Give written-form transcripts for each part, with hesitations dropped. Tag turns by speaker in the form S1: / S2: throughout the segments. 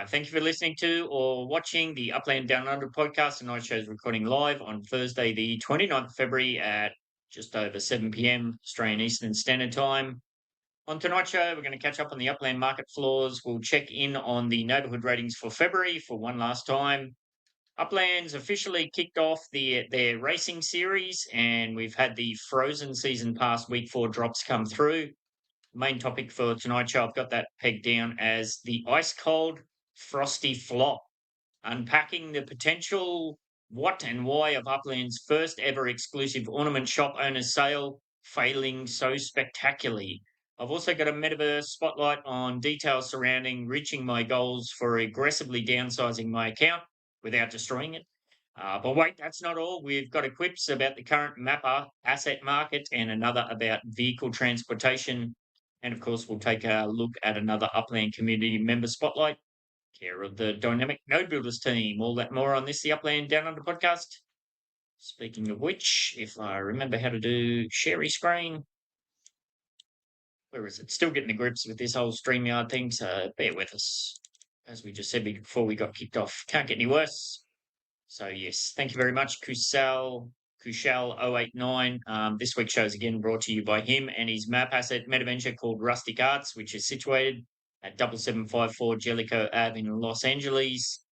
S1: Thank you for listening to or watching the Upland Down Under podcast. Tonight's show is recording live on Thursday, the 29th of February at just over 7 p.m. Australian Eastern Standard Time. On tonight's show, we're going to catch up on the Upland market floors. We'll check in on the neighbourhood ratings for February for one last time. Upland's officially kicked off their racing series, and we've had the Frozen Season Pass Week 4 drops come through. Main topic for tonight's show, I've got that pegged down as the ice cold frosty flop, unpacking the potential what and why of Upland's first ever exclusive ornament shop owner's sale failing so spectacularly. I've also got a metaverse spotlight on details surrounding reaching my goals for aggressively downsizing my account without destroying it. But wait, that's not all. We've got a quips about the current mapper asset market and another about vehicle transportation. And of course, we'll take a look at another Upland community member spotlight, care of the dynamic node builders team. All that more on this, the Upland Down Under podcast. Speaking of which, if I remember how to do share screen, where is it? Still getting the grips with this whole StreamYard thing, so bear with us. As we just said before we got kicked off, can't get any worse. So yes, thank you very much, Kushal089. This week's show is again brought to you by him and his map asset metaventure called Rustic Arts, which is situated at 7754 Jellicoe Ave in Los Angeles.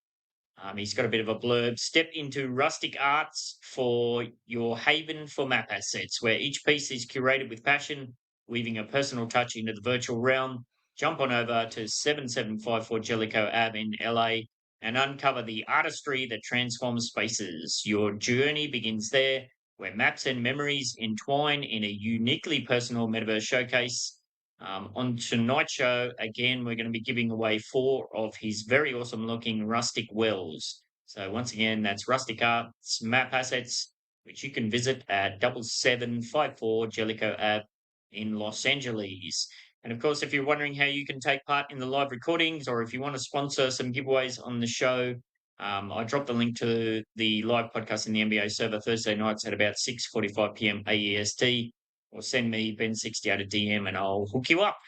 S1: He's got a bit of a blurb. Step into Rustic Arts for your haven for map assets, where each piece is curated with passion, weaving a personal touch into the virtual realm. Jump on over to 7754 Jellicoe Ave in LA and uncover the artistry that transforms spaces. Your journey begins there, where maps and memories entwine in a uniquely personal metaverse showcase. On tonight's show, again, we're going to be giving away 4 of his very awesome looking rustic wells. So once again, that's Rustic Arts map assets, which you can visit at 7754 Jellicoe Ave in Los Angeles. And of course, if you're wondering how you can take part in the live recordings or if you want to sponsor some giveaways on the show, I dropped the link to the live podcast in the NBA server Thursday nights at about 6:45 p.m. AEST, or send me Ben68 a DM and I'll hook you up.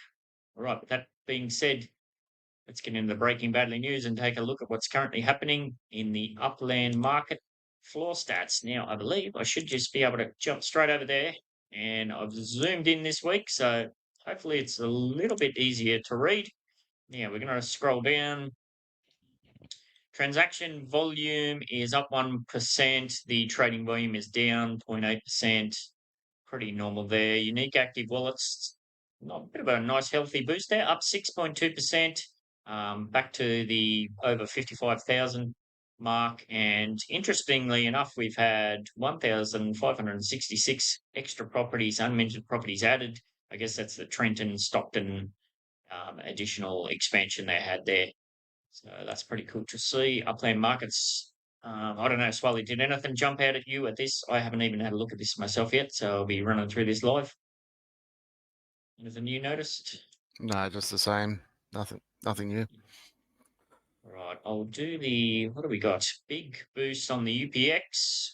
S1: All right, with that being said, let's get into the breaking badly news and take a look at what's currently happening in the Upland market floor stats. Now, I believe I should just be able to jump straight over there, and I've zoomed in this week, so hopefully it's a little bit easier to read. Now, we're going to scroll down. Transaction volume is up 1%. The trading volume is down 0.8%. Pretty normal there. Unique active wallets, not a bit of a nice healthy boost there, up 6.2%, back to the over 55,000 mark. And interestingly enough, we've had 1,566 extra properties, unmentioned properties added. I guess that's the Trenton, Stockton additional expansion they had there. So that's pretty cool to see. Upland markets, I don't know, Swally, did anything jump out at you at this? I haven't even had a look at this myself yet, so I'll be running through this live. Anything you noticed?
S2: No, just the same. Nothing new.
S1: All right, I'll do the, what do we got? Big boost on the UPX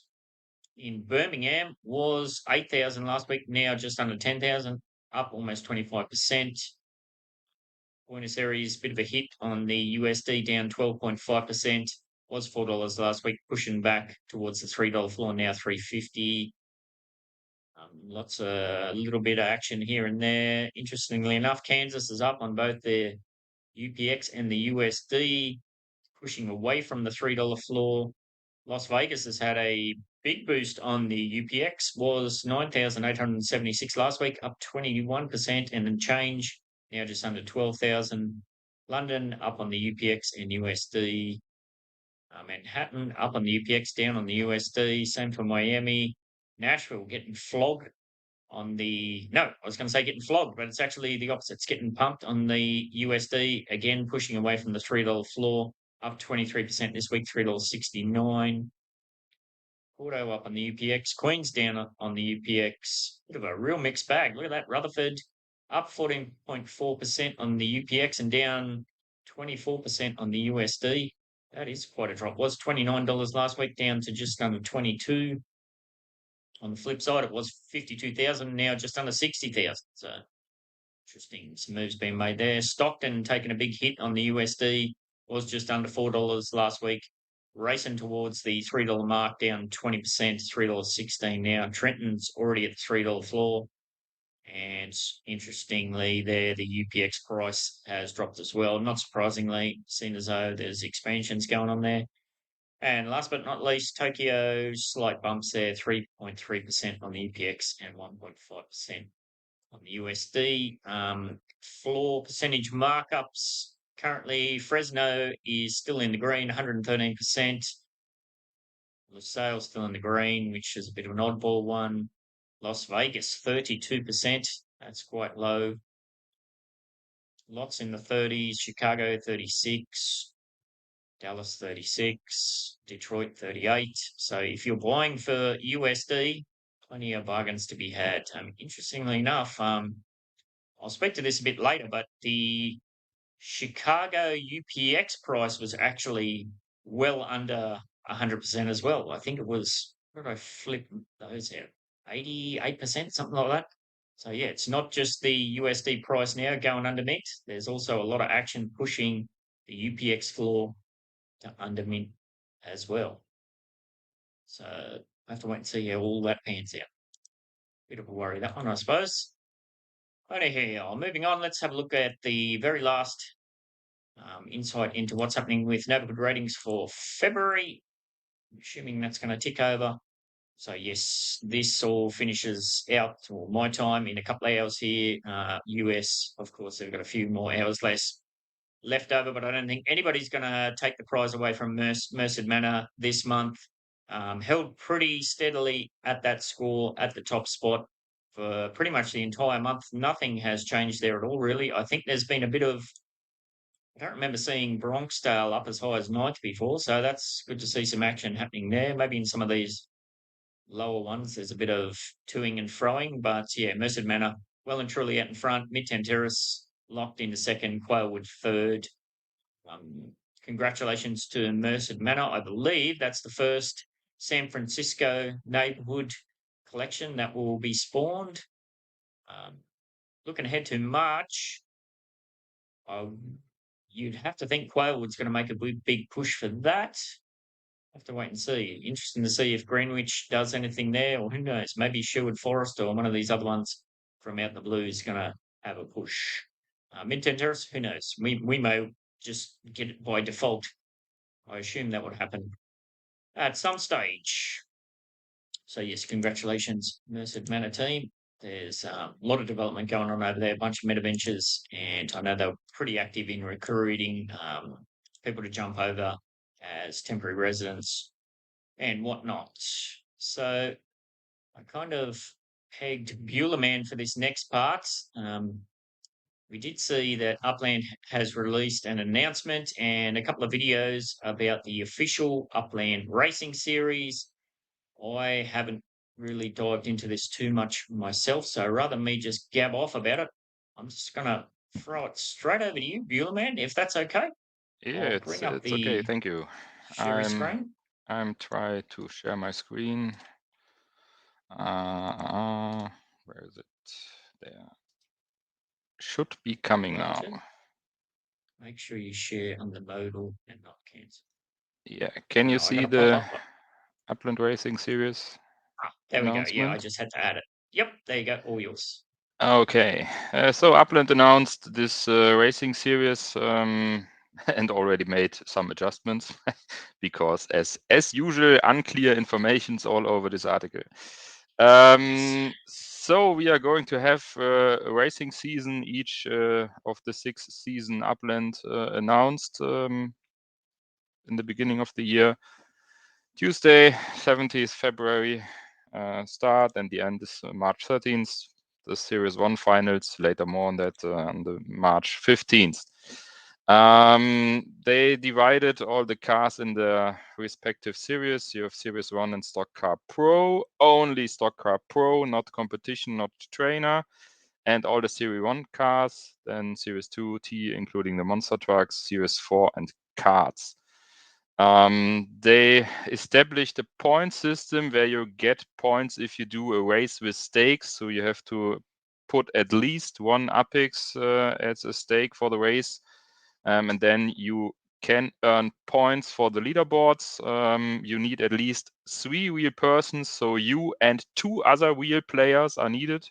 S1: in Birmingham was 8,000 last week, now just under 10,000, up almost 25%. Buenos Aires, bit of a hit on the USD, down 12.5%. Was $4 last week, pushing back towards the $3 floor, now $3.50. Lots of a little bit of action here and there. Interestingly enough, Kansas is up on both the UPX and the USD, pushing away from the $3 floor. Las Vegas has had a big boost on the UPX, was 9,876 last week, up 21% and then change, now just under 12,000. London up on the UPX and USD. Manhattan up on the UPX, down on the USD. Same for Miami. Nashville getting flogged on the, no, I was going to say getting flogged, but it's actually the opposite. It's getting pumped on the USD, again pushing away from the $3 floor, up 23% this week, $3.69. Porto up on the UPX, Queens down on the UPX. Bit of a real mixed bag. Look at that. Rutherford up 14.4% on the UPX and down 24% on the USD. That is quite a drop. Was $29 last week, down to just under 22. On the flip side, it was 52,000, now just under 60,000. So interesting, some moves being made there. Stockton taking a big hit on the USD, was just under $4 last week, racing towards the $3 mark, down 20%, $3.16 now. Trenton's already at the $3 floor. And interestingly, there the UPX price has dropped as well. Not surprisingly, seen as though there's expansions going on there. And last but not least, Tokyo, slight bumps there, 3.3% on the UPX and 1.5% on the USD. Floor percentage markups. Currently, Fresno is still in the green, 113%. LaSalle still in the green, which is a bit of an oddball one. Las Vegas, 32%. That's quite low. Lots in the 30s. Chicago, 36. Dallas, 36. Detroit, 38. So if you're buying for USD, plenty of bargains to be had. Interestingly enough, I'll speak to this a bit later, but the Chicago UPX price was actually well under 100% as well. I think it was, where did I flip those out? 88%, something like that. So yeah, it's not just the USD price now going under mint. There's also a lot of action pushing the UPX floor to under mint as well. So I have to wait and see how all that pans out. Bit of a worry, that one, I suppose. Anyhow, moving on, let's have a look at the very last insight into what's happening with neighborhood ratings for February. I'm assuming that's going to tick over. So yes, this all finishes out, or my time, in a couple of hours here. US, of course, they've got a few more hours left over, but I don't think anybody's going to take the prize away from Merced Manor this month. Held pretty steadily at that score at the top spot for pretty much the entire month. Nothing has changed there at all, really. I think there's been a bit of, I don't remember seeing Bronxdale up as high as 90 before, so that's good to see some action happening there. Maybe in some of these lower ones, there's a bit of toing and froing, but yeah, Merced Manor well and truly out in front. Midtown Terrace locked into second, Quailwood third. Congratulations to Merced Manor. I believe that's the first San Francisco neighborhood collection that will be spawned. Looking ahead to March, you'd have to think Quailwood's going to make a big push for that. Have to wait and see. Interesting to see if Greenwich does anything there, or who knows, maybe Sherwood Forest or one of these other ones from out in the blue is going to have a push. Midtown Terrace, who knows? We may just get it by default. I assume that would happen at some stage. So yes, congratulations, Merced Manor team. There's a lot of development going on over there, a bunch of meta ventures, and I know they're pretty active in recruiting people to jump over as temporary residents and whatnot. So I kind of pegged Buellerman for this next part. We did see that Upland has released an announcement and a couple of videos about the official Upland racing series. I haven't really dived into this too much myself, so rather than me just gab off about it, I'm just going to throw it straight over to you, Buellerman, if that's okay.
S2: Yeah,
S1: I'll
S2: it's
S1: bring up the
S2: okay. Thank you.
S1: share screen.
S2: I'm trying to share my screen. Where is it? There. Should be coming now.
S1: Make sure you share on the modal and not cancel.
S2: Yeah, can you see the Upland Racing Series?
S1: There we go. Yeah, I just had to add it. Yep, there you go. All yours.
S2: Okay, so Upland announced this racing series and already made some adjustments because, as usual, unclear informations all over this article.
S1: Yes.
S2: So we are going to have a racing season. Each of the 6 season Upland announced in the beginning of the year. Tuesday, 17th February start, and the end is March 13th. The Series 1 finals, later more on that on the March 15th. They divided all the cars in the respective series. You have Series 1 and Stock Car Pro, only Stock Car Pro, not competition, not trainer, and all the Series 1 cars, then Series 2 T, including the monster trucks, Series 4 and karts. They established a point system where you get points if you do a race with stakes. So you have to put at least one Apex as a stake for the race. And then you can earn points for the leaderboards. You need at least 3 wheel persons, so you and 2 other wheel players are needed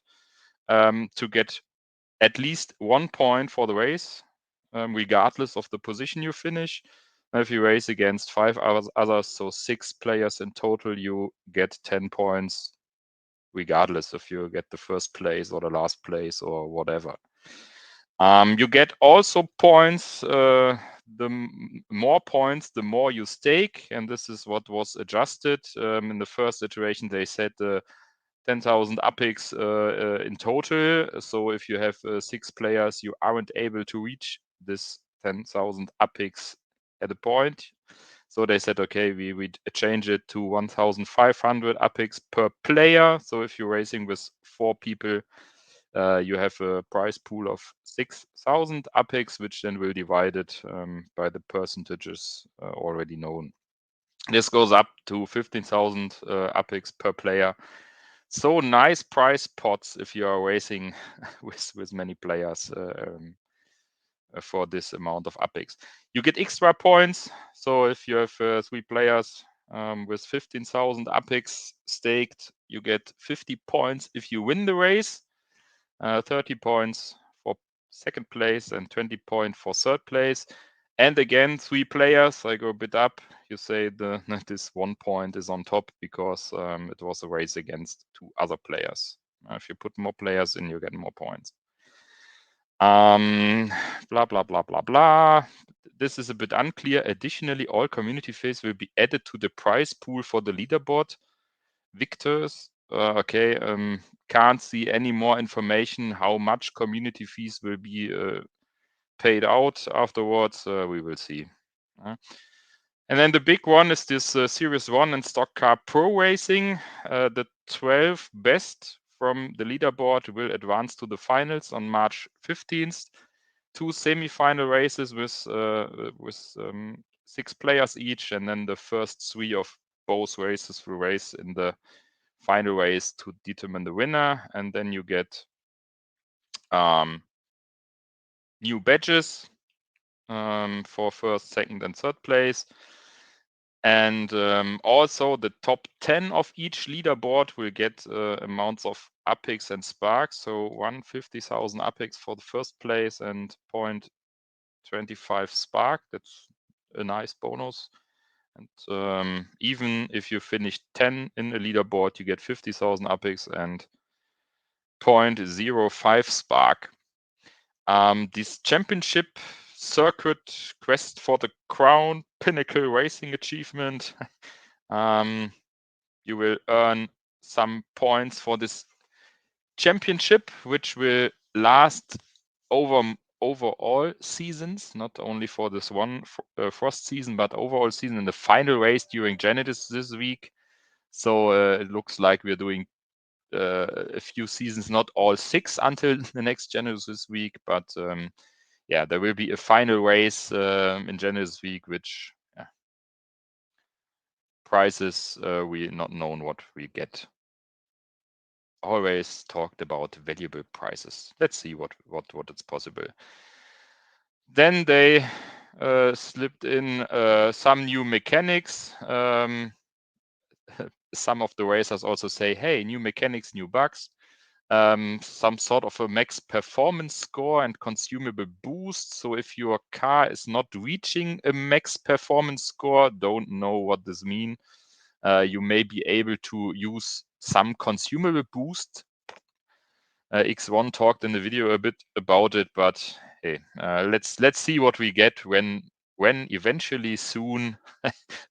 S2: to get at least 1 point for the race, regardless of the position you finish. If you race against 5 others, so 6 players in total, you get 10 points, regardless if you get the first place or the last place or whatever. You get also points. The more points, the more you stake, and this is what was adjusted. In the first iteration, they said 10,000 UPIX in total. So if you have 6 players, you aren't able to reach this 10,000 UPIX at a point. So they said, okay, we change it to 1,500 UPIX per player. So if you're racing with 4 people, you have a prize pool of 6,000 UPIX, which then will divide it by the percentages already known. This goes up to 15,000 UPIX per player. So nice prize pots if you are racing with many players for this amount of UPIX. You get extra points. So if you have 3 players with 15,000 UPIX staked, you get 50 points if you win the race, 30 points for second place, and 20 points for third place. And again, 3 players, I go a bit up. You say this 1 point is on top because it was a race against 2 other players. If you put more players in, you get more points. Blah, blah, blah, blah, blah. This is a bit unclear. Additionally, all community fees will be added to the prize pool for the leaderboard victors. Okay, can't see any more information how much community fees will be paid out afterwards. We will see. And then the big one is this Series 1 and Stock Car Pro Racing. The 12 best from the leaderboard will advance to the finals on March 15th. 2 semi-final races with 6 players each, and then the first 3 of both races will race in the final race to determine the winner. And then you get new badges for first, second, and third place. And also the top 10 of each leaderboard will get amounts of UPIX and sparks. So 150,000 UPIX for the first place and 0.25 spark. That's a nice bonus. And even if you finish 10 in a leaderboard, you get 50,000 UPIX and 0.05 spark. This championship circuit quest for the crown pinnacle racing achievement. You will earn some points for this championship, which will last over all seasons, not only for this one frost season, but overall season. In the final race during Genesis this week. So it looks like we're doing a few seasons, not all 6 until the next Genesis week, but yeah, there will be a final race in Genesis week, which prizes we not known what we get. Always talked about valuable prizes. Let's see what is possible. Then they slipped in some new mechanics. Some of the racers also say, hey, new mechanics, new bugs. Some sort of a max performance score and consumable boost. So if your car is not reaching a max performance score, don't know what this means. You may be able to use some consumable boost. X1 talked in the video a bit about it, but hey, let's see what we get when eventually soon,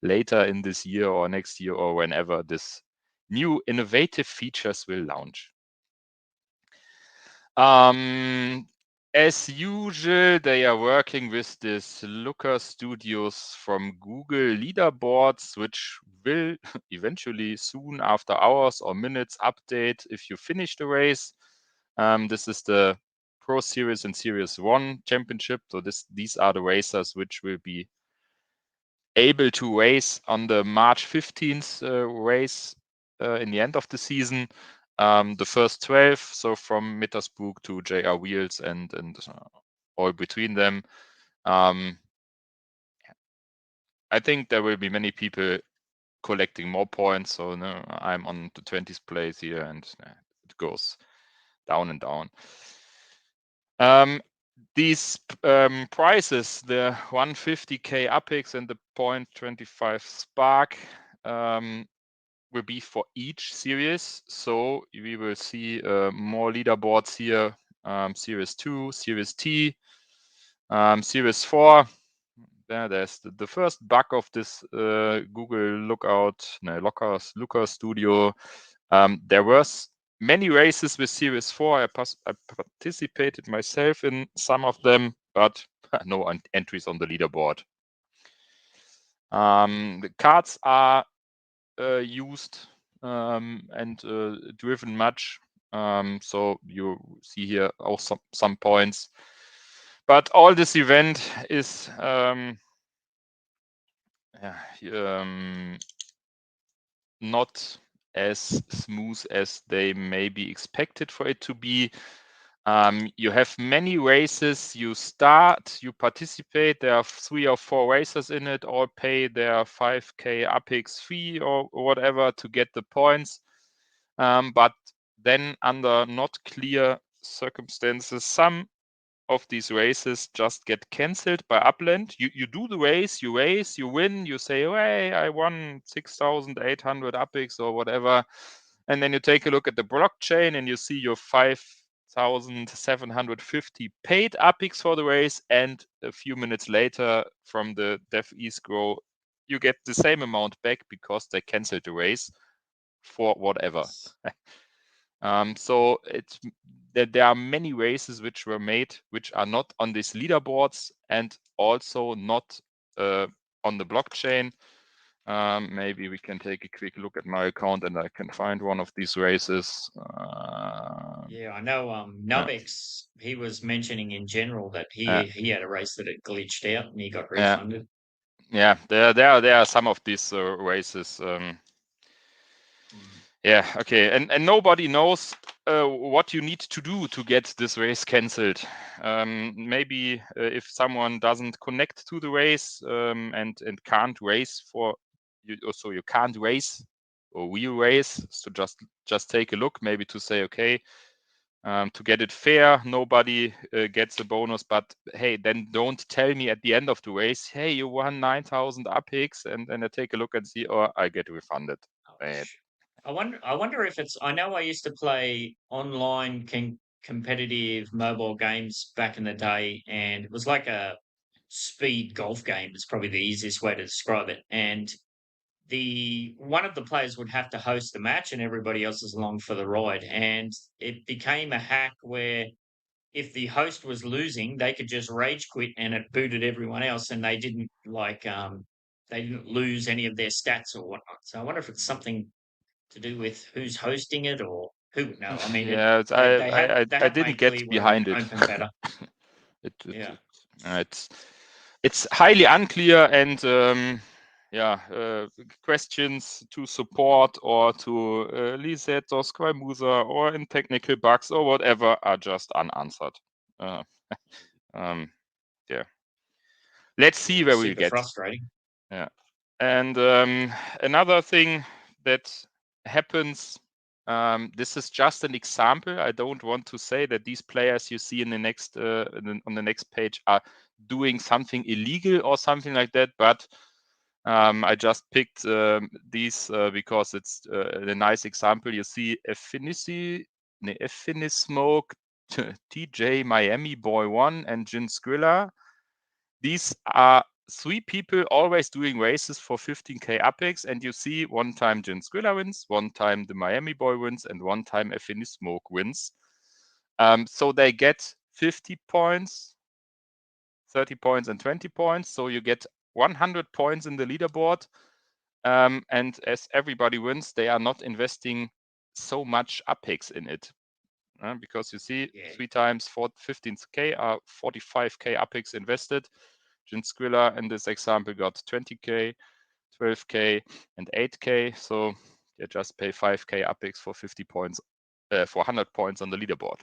S2: later in this year or next year or whenever this new innovative features will launch. As usual, they are working with this Looker Studios from Google Leaderboards, which will eventually soon after hours or minutes update if you finish the race. This is the Pro Series and Series 1 championship. So these are the racers which will be able to race on the March 15th race in the end of the season. The first 12, so from Mittersburg to JR Wheels and all between them. I think there will be many people collecting more points. So no, I'm on the 20th place here, and it goes down and down. These prices, the 150k Apex and the 0.25 Spark, will be for each series. So we will see more leaderboards here. Series 2, Series T, Series 4. There's the first bug of this Google Looker Studio. There was many races with Series 4. I participated myself in some of them, but no entries on the leaderboard. The cards are used and driven much. So you see here also some points. But all this event is not as smooth as they may be expected for it to be. You have many races. You start, you participate. There are 3 or 4 racers in it. All pay their 5k Apex fee or whatever to get the points. But then, under not clear circumstances, some of these races just get cancelled by Upland. You do the race, you race, you win, you say, oh, hey, I won 6,800 Apex or whatever. And then you take a look at the blockchain and you see your 5,750 paid Apex for the race. And a few minutes later, from the dev escrow, you get the same amount back because they cancelled the race for whatever. So there are many races which were made which are not on these leaderboards and also not on the blockchain. Maybe we can take a quick look at my account and I can find one of these races.
S1: Yeah, I know. Nubex, he was mentioning in general that he had a race that had glitched out and he got refunded.
S2: Yeah, there are some of these races. Yeah, okay, and nobody knows what you need to do to get this race cancelled. Maybe if someone doesn't connect to the race and can't race for you, so you can't race or will race. So just take a look, maybe to say, okay, to get it fair, nobody gets a bonus. But hey, then don't tell me at the end of the race, hey, you won 9,000 Apex, and then I take a look and see, or I get refunded.
S1: I wonder if it's. I know I used to play online competitive mobile games back in the day, and it was like a speed golf game. It's probably the easiest way to describe it. And the one of the players would have to host the match, and everybody else is along for the ride. And it became a hack where if the host was losing, they could just rage quit, and it booted everyone else, and they didn't lose any of their stats or whatnot. So I wonder if it's something to do with who's hosting it or who would know. I mean,
S2: Yeah,
S1: they
S2: I
S1: have
S2: didn't
S1: made
S2: get
S1: clear we're an
S2: behind it.
S1: open beta. Yeah.
S2: It's highly unclear, and questions to support or to Lisette or Squamusa or in technical bugs or whatever are just unanswered. Yeah. Let's see where we get.
S1: Frustrating.
S2: Yeah. And another thing that happens, this is just an example. I don't want to say that these players you see in the next on the next page are doing something illegal or something like that, but I just picked these because it's a nice example. You see Affinismoke, TJ Miami Boy 1 and Jin Skrilla. These are 3 people always doing races for 15k Apex, and you see one time Jin Skrilla wins, one time the Miami Boy wins, and one time Affinismoke wins. So they get 50 points, 30 points, and 20 points. So you get 100 points in the leaderboard. And as everybody wins, they are not investing so much Apex in it. Because you see, 3 times 15k are 45k Apex invested. Jin Skrilla in this example got 20k, 12k, and 8k. So you just pay 5k Apex for 50 points, for 100 points on the leaderboard.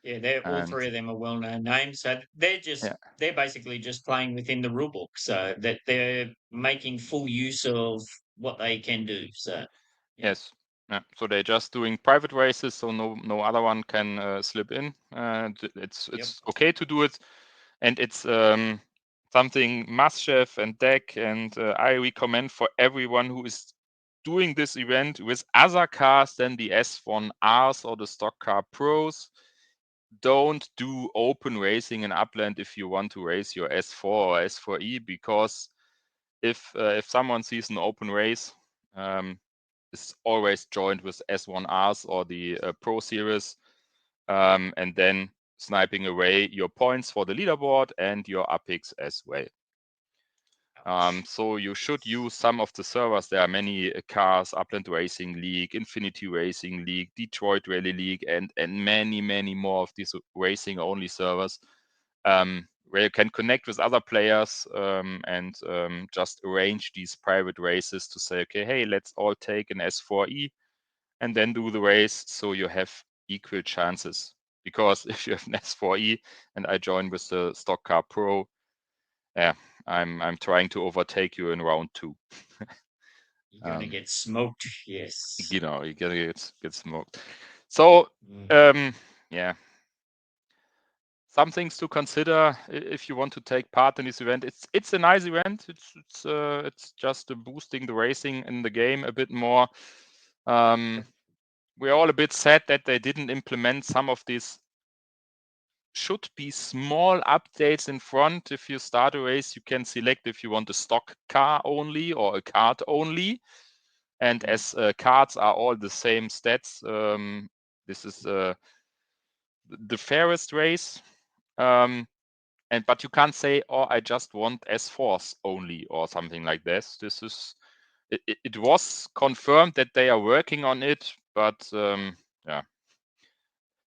S1: Yeah, they're all
S2: And
S1: three of them are well-known names, so
S2: yeah,
S1: they're basically just playing within the rule book, so that they're making full use of what they can do. So, yeah,
S2: yes. Yeah. So they're just doing private races, so no other one can slip in. It's
S1: yep,
S2: okay to do it, and it's something Maschef and Deck and I recommend for everyone who is doing this event with other cars than the S1Rs or the stock car pros. Don't do open racing in Upland if you want to race your S4 or S4E, because if someone sees an open race, it's always joined with S1Rs or the Pro Series, and then sniping away your points for the leaderboard and your UPIX as well.
S1: ouch.
S2: So you should
S1: Yes.
S2: use some of the servers. There are many cars: Upland Racing League, Infinity Racing League, Detroit Rally League, and many more of these racing only servers, where you can connect with other players, and just arrange these private races to say, okay, hey, let's all take an S4E and then do the race, so you have equal chances. Because if you have an S4E and I join with the stock car pro, yeah, I'm trying to overtake you in round 2.
S1: You're gonna get smoked. Yes.
S2: You're gonna get smoked. So
S1: Mm.
S2: yeah, some things to consider if you want to take part in this event. It's a nice event. It's just boosting the racing in the game a bit more.
S1: Yep.
S2: We're all a bit sad that they didn't implement some of these should be small updates in front. If you start a race, you can select if you want a stock car only or a card only. And
S1: Mm.
S2: as cards are all the same stats, this is the fairest race. But you can't say, "Oh, I just want S4s only" or something like this. It was confirmed that they are working on it, but yeah,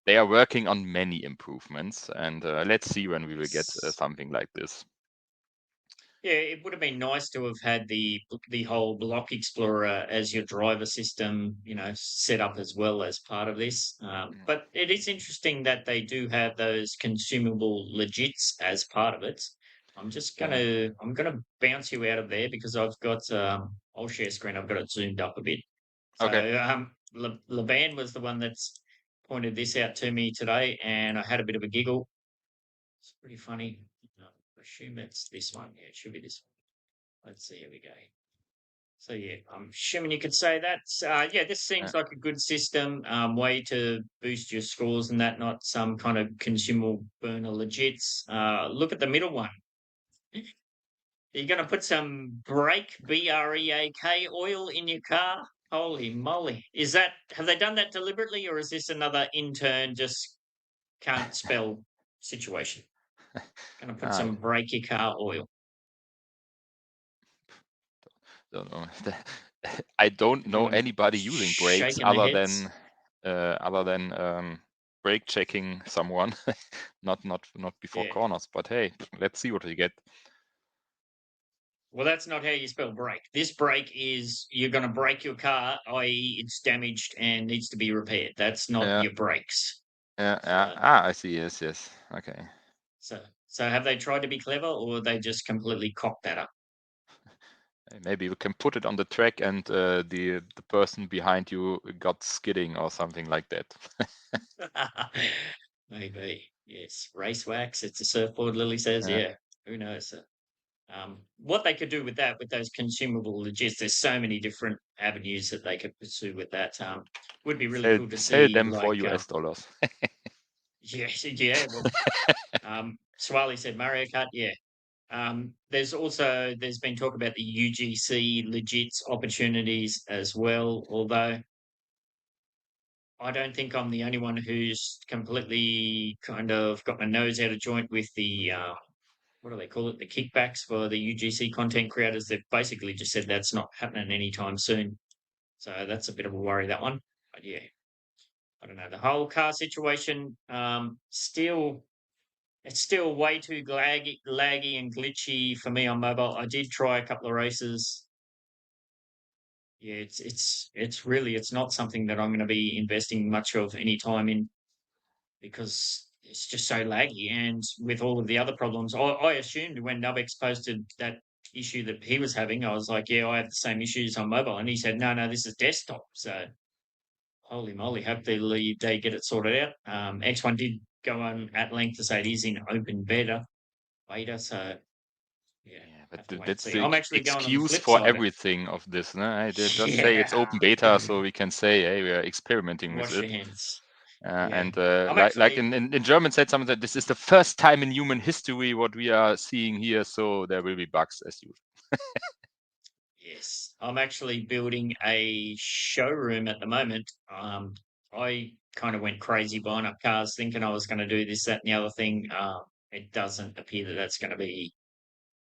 S2: they are working on many improvements, and let's see when we will get
S1: Yes.
S2: something like this.
S1: Yeah, it would have been nice to have had the whole block explorer as your driver system, set up as well as part of this. But it is interesting that they do have those consumable legits as part of it.
S2: Yeah.
S1: I'm gonna bounce you out of there because I'll share screen. I've got it zoomed up a bit. So
S2: Okay.
S1: Levan was the one that's pointed this out to me today, and I had a bit of a giggle. It's pretty funny. I assume it's this one. Yeah, it should be this one. Let's see. Here we go. So yeah, I'm assuming you could say that. Yeah, this
S2: Yeah.
S1: seems like a good system, way to boost your scores and that, not some kind of consumable burner legits. Look at the middle one. You're going to put some brake BREAK oil in your car. Holy moly! Have they done that deliberately, or is this another intern just can't spell situation? Going to put
S2: I
S1: some brake your car oil.
S2: don't know. I don't know
S1: Everyone
S2: anybody using brakes
S1: shaking their
S2: other
S1: heads.
S2: than brake checking someone. Not before
S1: Yeah.
S2: corners, but hey, let's see what we get.
S1: Well, that's not how you spell break. This break is you're going to break your car, i.e., it's damaged and needs to be repaired. That's not
S2: Yeah,
S1: your brakes.
S2: yeah.
S1: So,
S2: I see. Yes. Okay.
S1: so have they tried to be clever, or they just completely cocked that up?
S2: Maybe we can put it on the track, and the person behind you got skidding or something like that.
S1: Maybe yes. Race wax. It's a surfboard. Lily says,
S2: Yeah.
S1: yeah. Who knows? What they could do with that, with those consumable legits, there's so many different avenues that they could pursue with that. Would be really cool to
S2: Sell
S1: see,
S2: them for US dollars.
S1: yeah, yeah. Well, Swali said Mario Kart. Yeah. There's been talk about the UGC legits opportunities as well. Although I don't think I'm the only one who's completely kind of got my nose out of joint with the what do they call it? The kickbacks for the UGC content creators. They've basically just said that's not happening anytime soon. So that's a bit of a worry, that one. But yeah, I don't know. The whole car situation, still it's still way too laggy and glitchy for me on mobile. I did try a couple of races. Yeah, it's not something that I'm going to be investing much of any time in because it's just so laggy. And with all of the other problems, I assumed when Nubex posted that issue that he was having, I was like, yeah, I have the same issues on mobile. And he said, no, this is desktop. So holy moly, hopefully they get it sorted out. X1 did go on at length to say it is in open beta. So yeah,
S2: but
S1: have to wait and
S2: that's
S1: see.
S2: the
S1: I'm actually going on the
S2: excuse
S1: flip
S2: for
S1: side.
S2: everything of this. No? I did just say it's
S1: Yeah,
S2: open beta, so we can say, hey, we are experimenting with
S1: wash your
S2: it.
S1: hands. Yeah,
S2: And
S1: I'm
S2: like
S1: actually
S2: in German said something that this is the first time in human history what we are seeing here, so there will be bugs as usual.
S1: yes, I'm actually building a showroom at the moment. I kind of went crazy buying up cars, thinking I was going to do this, that, and the other thing. It doesn't appear that that's going to be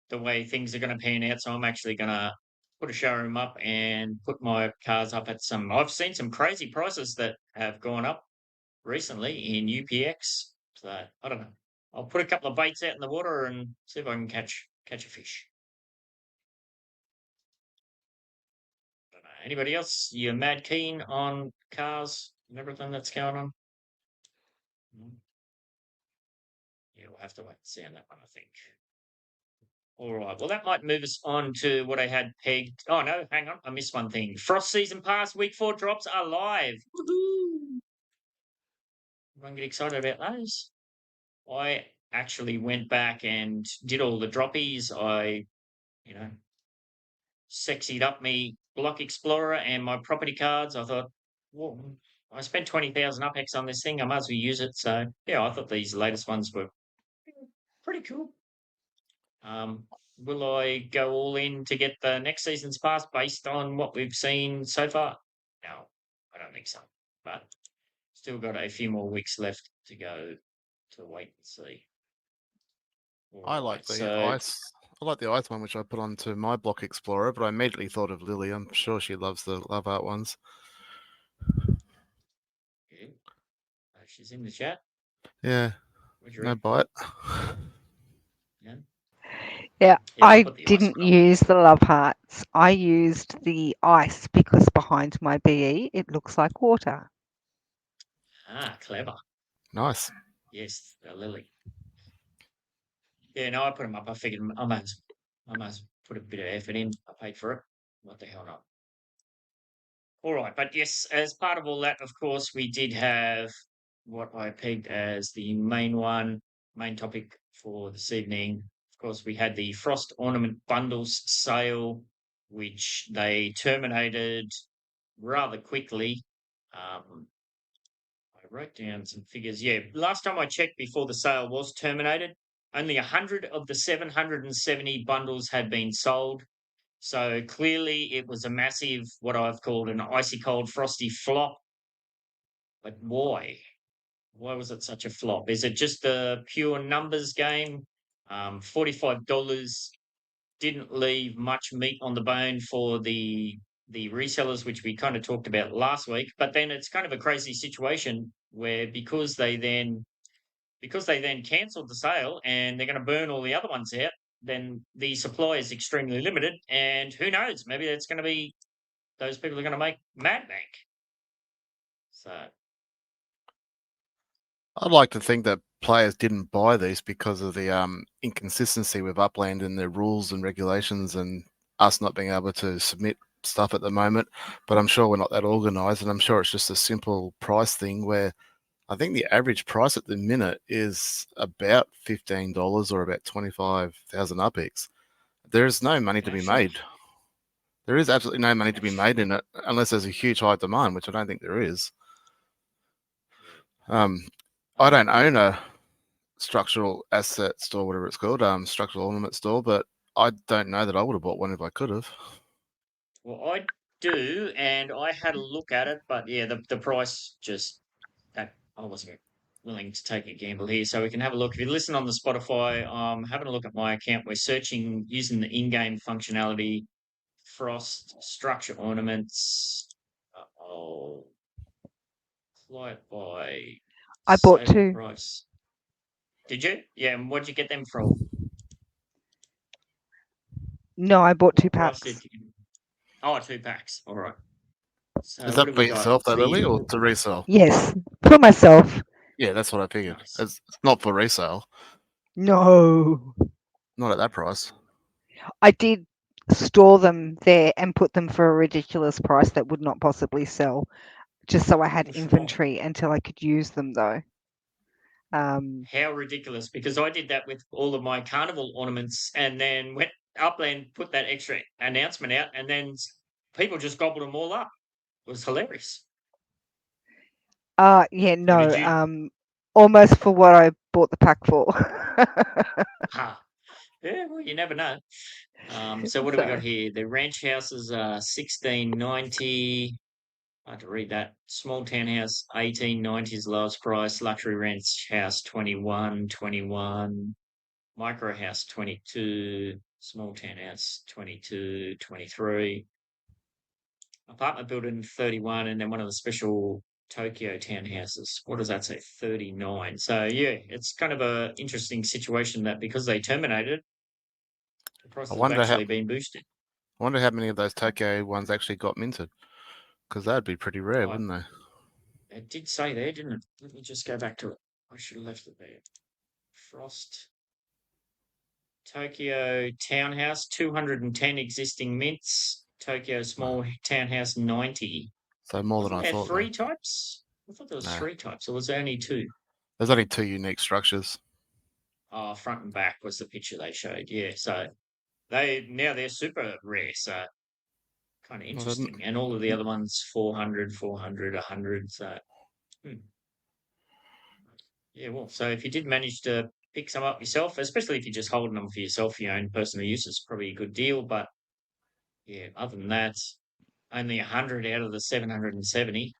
S1: the way things are going to pan out. So I'm actually going to put a showroom up and put my cars up at some. I've seen some crazy prices that have gone up recently in UPX. So I don't know. I'll put a couple of baits out in the water and see if I can catch a fish. Don't know. Anybody else? You're mad keen on cars and everything that's going on? Yeah, we'll have to wait and see on that one, I think. All right. Well, that might move us on to what I had pegged. Oh no, hang on, I missed one thing. Frost season pass week 4 drops are live. Woohoo! Everyone get excited about those. I actually went back and did all the droppies. I, you know, sexied up me Block Explorer and my property cards. I thought, well, I spent 20,000 UpX on this thing. I might as well use it. So yeah, I thought these latest ones were pretty cool. Will I go all in to get the next season's pass based on what we've seen so far? No, I don't think so. But still got a few more weeks left to go to wait and see.
S3: I
S1: All
S3: like
S1: right,
S3: the
S1: so
S3: ice. I like the ice one, which I put onto my Block Explorer, but I immediately thought of Lily. I'm sure she loves the love art ones.
S1: yeah. She's in the chat.
S3: Yeah,
S1: What'd you
S3: no
S1: read?
S3: bite.
S1: Yeah.
S4: Yeah,
S1: Yeah,
S4: I
S1: put the ice
S4: didn't
S1: one on.
S4: use the love hearts. I used the ice because behind my BE it looks like water.
S1: Ah, clever.
S3: Nice.
S1: Yes, the lily. Yeah, no, I put them up. I figured I might as well put a bit of effort in. I paid for it. What the hell not? All right, but yes, as part of all that, of course, we did have what I pegged as the main topic for this evening. Of course, we had the Frost Ornament Bundles sale, which they terminated rather quickly. I wrote down some figures. Yeah, last time I checked before the sale was terminated, only 100 of the 770 bundles had been sold. So clearly it was a massive, what I've called an icy cold frosty flop. But why? Why was it such a flop? Is it just a pure numbers game? $45 didn't leave much meat on the bone for the resellers, which we kind of talked about last week. But then it's kind of a crazy situation where because they then cancelled the sale and they're going to burn all the other ones out, then the supply is extremely limited. And who knows? Maybe it's going to be those people are going to make Mad Bank. So
S3: I'd like to think that players didn't buy these because of the inconsistency with Upland and their rules and regulations and us not being able to submit stuff at the moment. But I'm sure we're not that organized, and I'm sure it's just a simple price thing where I think the average price at the minute is about $15 or about 25,000 UpX. There is no money to be made. There is absolutely no money to be made in it unless there's a huge high demand, which I don't think there is. I don't own a structural asset store, whatever it's called, structural ornament store, but I don't know that I would have bought one if I could have.
S1: Well, I do, and I had a look at it, but yeah, the price just that I wasn't willing to take a gamble here. So we can have a look. If you listen on the Spotify, having a look at my account. We're searching using the in-game functionality, Frost structure ornaments. Oh, flight by
S4: I bought
S1: sale
S4: 2.
S1: price. Did you? Yeah, and what'd you get them from?
S4: No, I bought 2
S1: What price
S4: packs.
S1: did you? Oh, 2 packs. All right. So
S3: Is
S1: what
S3: that
S1: have
S3: for
S1: we got?
S3: yourself, though, Lily, or to resell?
S4: Yes, for myself.
S3: Yeah, that's what I figured.
S1: Nice.
S3: It's not for resale.
S4: No.
S3: Not at that price.
S4: I did store them there and put them for a ridiculous price that would not possibly sell, just so I had inventory until I could use them, though.
S1: How ridiculous! Because I did that with all of my carnival ornaments, and then went Upland put that extra announcement out, and then people just gobbled them all up. It was hilarious.
S4: Yeah,
S1: Or did
S4: no,
S1: you?
S4: almost for what I bought the pack for.
S1: Ah, yeah, well, you never know. So what do we got
S4: So,
S1: here? The ranch houses are 1690. Hard to read that. Small townhouse 1890 is lowest price. Luxury ranch house 21. Micro house 22. Small townhouse 22, 23. Apartment building 31, and then one of the special Tokyo townhouses. What does that say? 39. So yeah, it's kind of a interesting situation that because they terminated, the prices have actually been boosted.
S3: I wonder how many of those Tokyo ones actually got minted, because that'd be pretty rare,
S1: Oh,
S3: wouldn't they?
S1: it did say there, didn't it? Let me just go back to it. I should have left it there. Frost Tokyo townhouse 210 existing mints. Tokyo small townhouse 90.
S3: So more
S1: Wasn't
S3: than I
S1: there
S3: thought.
S1: three types? I thought there was
S3: No.
S1: three types, or was there only two?
S3: There's only two unique structures.
S1: Oh, front and back was the picture they showed. Yeah, so they're super rare, so kind of interesting. And all of the other ones 400, 400, 100. So yeah, well, so if you did manage to pick some up yourself, especially if you're just holding them for yourself for your own personal use, it's probably a good deal. But yeah, other than that, only 100 out of the 770.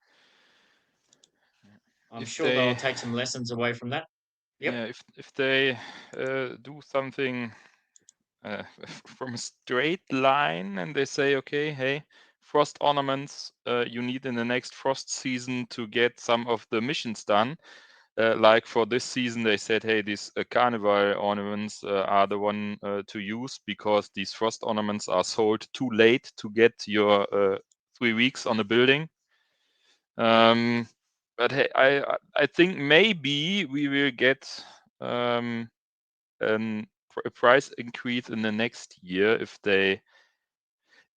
S1: I'm
S2: If
S1: sure they'll
S2: they,
S1: take some lessons away from that. Yep.
S2: yeah, if they do something from a straight line and they say, okay, hey, frost ornaments, you need in the next frost season to get some of the missions done. Like for this season, they said, hey, these carnival ornaments are the one to use because these frost ornaments are sold too late to get your 3 weeks on a building. But hey, I think maybe we will get a price increase in the next year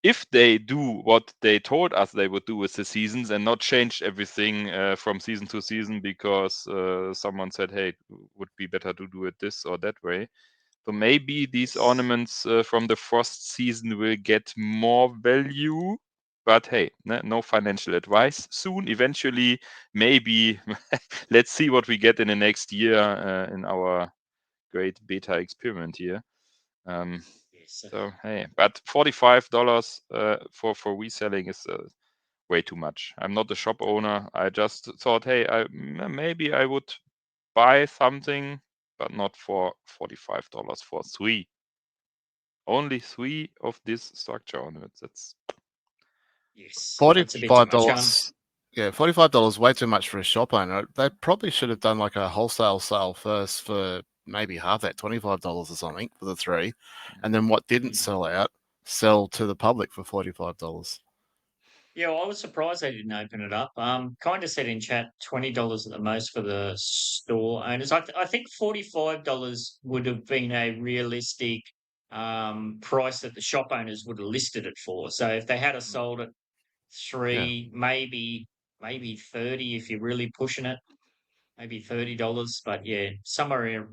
S2: if they do what they told us they would do with the seasons and not change everything from season to season because someone said, hey, it would be better to do it this or that way. So maybe these ornaments from the frost season will get more value. But hey, no financial advice. Soon, eventually, maybe let's see what we get in the next year in our great beta experiment here. So hey, but $45 for reselling is way too much. I'm not a shop owner. I just thought, hey, maybe I would buy something, but not for $45 for three. Only three of this structure ornaments. That's
S1: That's a bit too much.
S3: $45. Yeah, $45 way too much for a shop owner. They probably should have done like a wholesale sale first for maybe half that, $25 or something for the three, and then what didn't sell out, sell to the public for $45.
S1: Yeah, well, I was surprised they didn't open it up. Kind of said in chat $20 at the most for the store owners. I think $45 would have been a realistic price that the shop owners would have listed it for. So if they had a sold at three, maybe 30 if you're really pushing it, maybe $30. But yeah, somewhere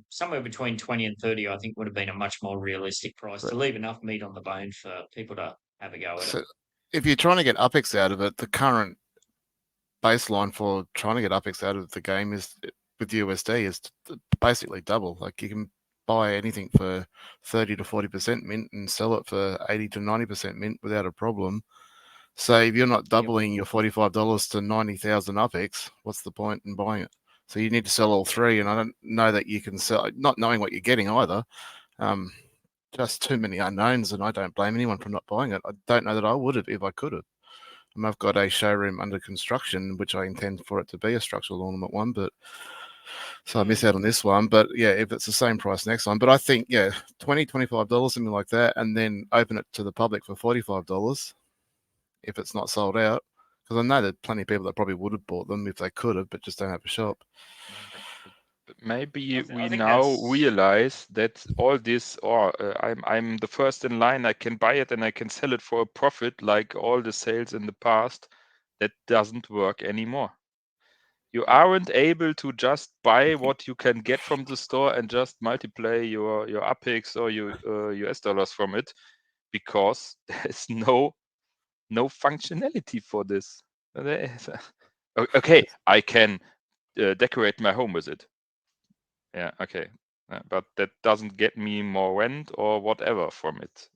S1: between 20 and 30, I think would have been a much more realistic price to leave enough meat on the bone for people to have a go at it.
S3: If you're trying to get UPX out of it, the current baseline for trying to get UPX out of the game is with USD is basically double. Like you can buy anything for 30 to 40% mint and sell it for 80 to 90% mint without a problem. So if you're not doubling your $45 to 90,000 UPX, what's the point in buying it? So you need to sell all three, and I don't know that you can sell, not knowing what you're getting either. Just too many unknowns, and I don't blame anyone for not buying it. I don't know that I would have if I could have. I've got a showroom under construction, which I intend for it to be a structural ornament one, but so I miss out on this one. But yeah, if it's the same price next time, but I think $20, $25, something like that, and then open it to the public for $45 if it's not sold out. Because I know there's plenty of people that probably would have bought them if they could have, but just don't have a shop.
S2: Maybe
S1: I
S2: we
S1: think
S2: now
S1: that's
S2: realize that all this, or I'm the first in line, I can buy it and I can sell it for a profit, like all the sales in the past. That doesn't work anymore. You
S1: Yeah.
S2: aren't able to just buy what you can get from the store and just multiply your UPIX or your US dollars from it, because there's no functionality for this. Okay, I can decorate my home with it. Yeah, okay. But that doesn't get me more rent or whatever from it.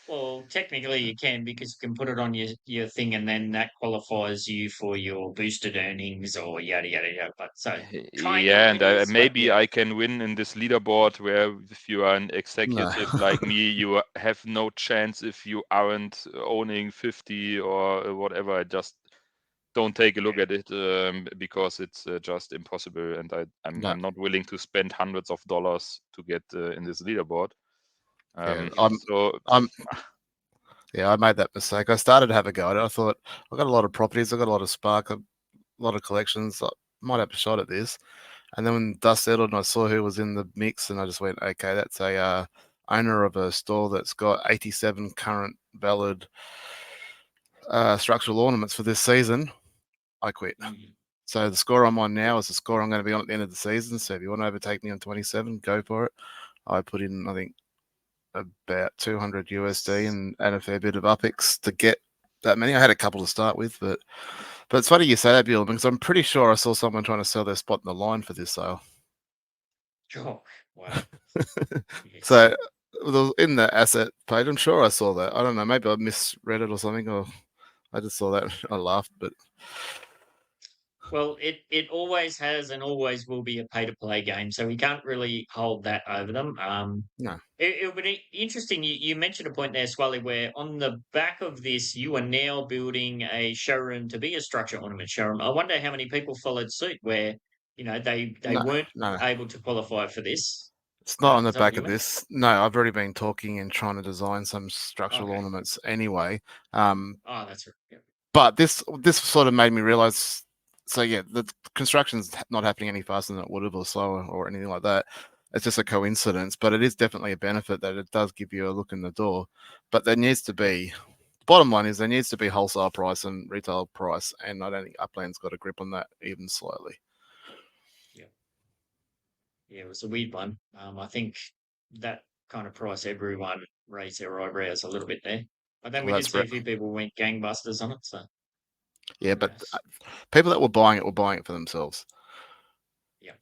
S1: Well, technically you can, because you can put it on your thing, and then that qualifies you for your boosted earnings or yada yada yada. But so kind of
S2: Yeah, and
S1: it is, but
S2: maybe
S1: yeah.
S2: I can win in this leaderboard where if you are an
S3: No.
S2: executive like me, you have no chance if you aren't owning 50 or whatever. I just don't take a look at it because it's just impossible, and I'm
S3: No.
S2: not willing to spend hundreds of dollars to get in this leaderboard.
S3: Yeah,
S2: So
S3: I'm yeah, I made that mistake. I started to have a go at it. I thought I've got a lot of properties, I've got a lot of spark, a lot of collections. I might have a shot at this. And then when dust settled and I saw who was in the mix, and I just went, okay, that's a owner of a store that's got 87 current valid structural ornaments for this season. I quit. So the score I'm on now is the score I'm going to be on at the end of the season. So if you want to overtake me on 27, go for it. I put in, I think, about 200 USD and a fair bit of UPIX to get that many. I had a couple to start with, but it's funny you say that, Bill, because I'm pretty sure I saw someone trying to sell their spot in the line for this sale.
S1: Oh, wow. Yes.
S3: So in the asset page, I'm sure I saw that. I don't know, maybe I misread it or something, or I just saw that. I laughed, but
S1: Well, it always has and always will be a pay to play game, so we can't really hold that over them.
S3: no.
S1: It would be interesting. You mentioned a point there, Swally, where on the back of this, you are now building a showroom to be a structure ornament showroom. I wonder how many people followed suit where, they
S3: No,
S1: weren't
S3: no.
S1: able to qualify for this.
S3: It's not on the
S1: Is that what
S3: back
S1: you
S3: of
S1: meant?
S3: this. No, I've already been talking and trying to design some structural
S1: Okay.
S3: ornaments anyway.
S1: Oh, that's right. Yeah.
S3: But this sort of made me realize. So yeah, the construction's not happening any faster than it would have, or slower, or anything like that. It's just a coincidence, but it is definitely a benefit that it does give you a look in the door. But there needs to be. Bottom line is there needs to be wholesale price and retail price, and I don't think Upland's got a grip on that even slightly.
S1: Yeah. Yeah, it was a weird one. I think that kind of price, everyone raised their eyebrows a little bit there. But then we
S3: Well,
S1: did
S3: that's
S1: see a few people went gangbusters on it. So
S3: yeah,
S1: who
S3: but
S1: knows?
S3: people that were buying it for themselves.
S1: Yeah.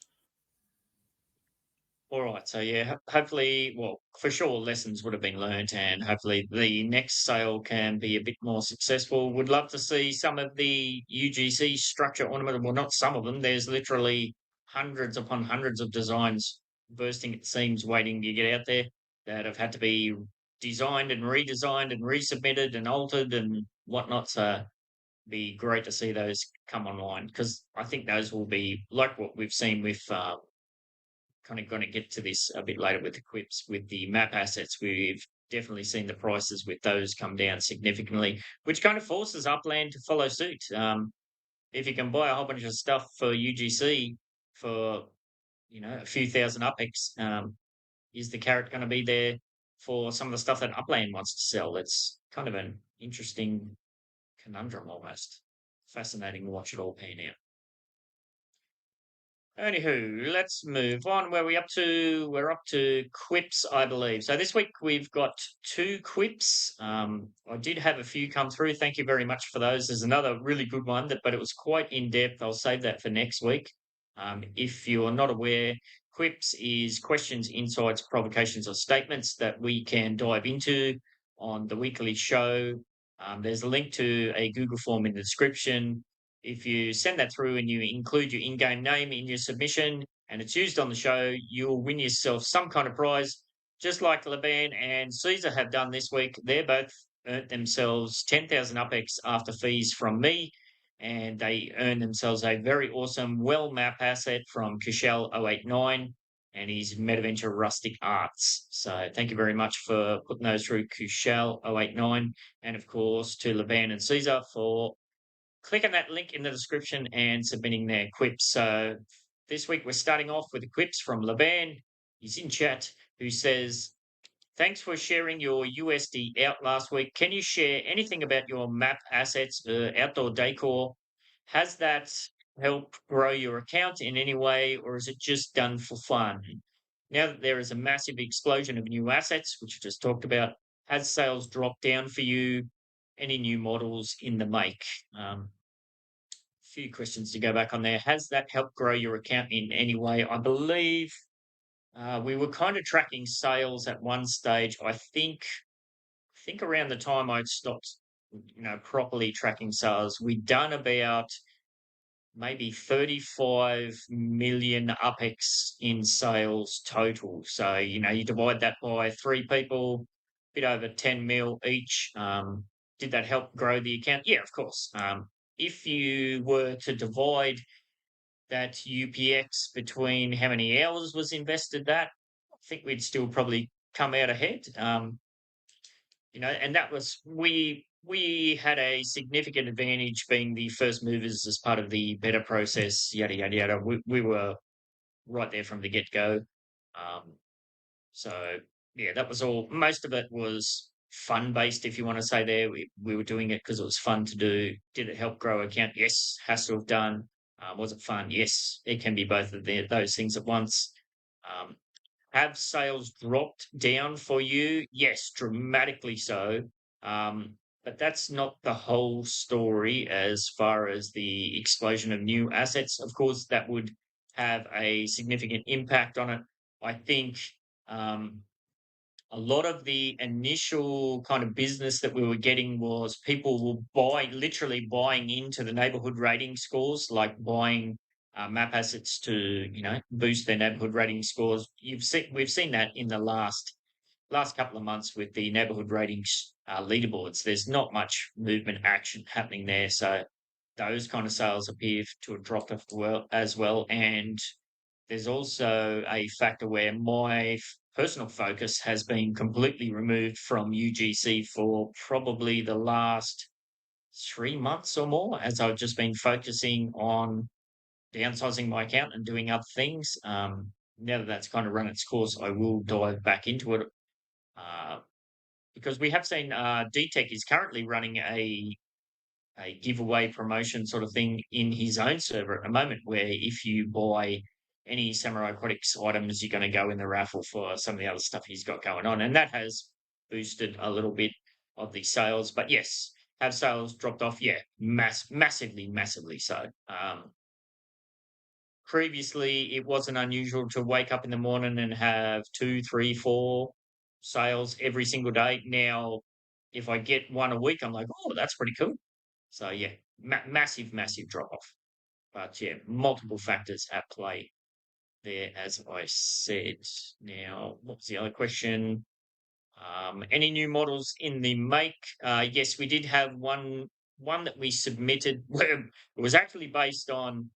S1: All right. So yeah, hopefully, well, for sure, lessons would have been learnt, and hopefully the next sale can be a bit more successful. Would love to see some of the UGC structure ornament. Well, not some of them. There's literally hundreds upon hundreds of designs bursting at the seams, waiting to get out there, that have had to be designed and redesigned and resubmitted and altered and whatnot. So be great to see those come online, because I think those will be like what we've seen with. Kind of going to get to this a bit later with the quips with the map assets. We've definitely seen the prices with those come down significantly, which kind of forces Upland to follow suit. If you can buy a whole bunch of stuff for UGC for a few thousand UPIX, is the carrot going to be there for some of the stuff that Upland wants to sell? It's kind of an interesting conundrum almost. Fascinating to watch it all pan out. Anywho, let's move on. Where are we up to? We're up to quips, I believe. So this week we've got 2 quips. I did have a few come through. Thank you very much for those. There's another really good one, but it was quite in depth. I'll save that for next week. If you're not aware, quips is questions, insights, provocations, or statements that we can dive into on the weekly show. There's a link to a Google form in the description. If you send that through and you include your in-game name in your submission and it's used on the show, you'll win yourself some kind of prize, just like Laban and Caesar have done this week. They're both earned themselves 10,000 UPEX after fees from me, and they earned themselves a very awesome well map asset from Kushel 089 and his Metaventure Rustic Arts. So thank you very much for putting those through, Kushel 089, and of course to Laban and Caesar for clicking that link in the description and submitting their quips. So This week we're starting off with the quips from Laban. He's in chat, who says, thanks for sharing your USD out last week. Can you share anything about your map assets, outdoor decor? Has that helped grow your account in any way, or is it just done for fun? Now that there is a massive explosion of new assets, which we just talked about, has sales dropped down for you? Any new models in the make? Few questions to go back on there. Has that helped grow your account in any way? I believe we were kind of tracking sales at one stage. I think around the time I'd stopped, properly tracking sales, we'd done about maybe 35 million UPEX in sales total. So, you divide that by 3 people, bit over 10 mil each. Did that help grow the account? Yeah, of course. If you were to divide that UPX between how many hours was invested, I think we'd still probably come out ahead. And that was we had a significant advantage being the first movers as part of the beta process, yada yada yada. We were right there from the get go. So yeah, that was all. Most of it was fun based, if you want to say. There, we were doing it because it was fun to do. Did it help grow account? Yes. Has to have done. Was it fun? Yes. It can be both of those things at once. Have sales dropped down for you? Yes, dramatically so. But that's not the whole story as far as the explosion of new assets. Of course, that would have a significant impact on it. I think a lot of the initial kind of business that we were getting was people were literally buying into the neighborhood rating scores, like buying map assets to, boost their neighborhood rating scores. We've seen that in the last couple of months with the neighborhood ratings leaderboards. There's not much movement action happening there, so those kind of sales appear to have dropped as well. And there's also a factor where my personal focus has been completely removed from UGC for probably the last 3 months or more, as I've just been focusing on downsizing my account and doing other things. Now that that's kind of run its course, I will dive back into it because we have seen DTech is currently running a giveaway promotion sort of thing in his own server at the moment, where if you buy any Samurai Aquatics items, you're going to go in the raffle for some of the other stuff he's got going on. And that has boosted a little bit of the sales. But yes, have sales dropped off? Yeah, massively so. Previously, it wasn't unusual to wake up in the morning and have 2, 3, 4 sales every single day. Now, if I get one a week, I'm like, oh, that's pretty cool. So yeah, massive drop off. But yeah, multiple factors at play there, as I said. Now, what was the other question? Any new models in the make? Yes, we did have one that we submitted. Where it was actually based on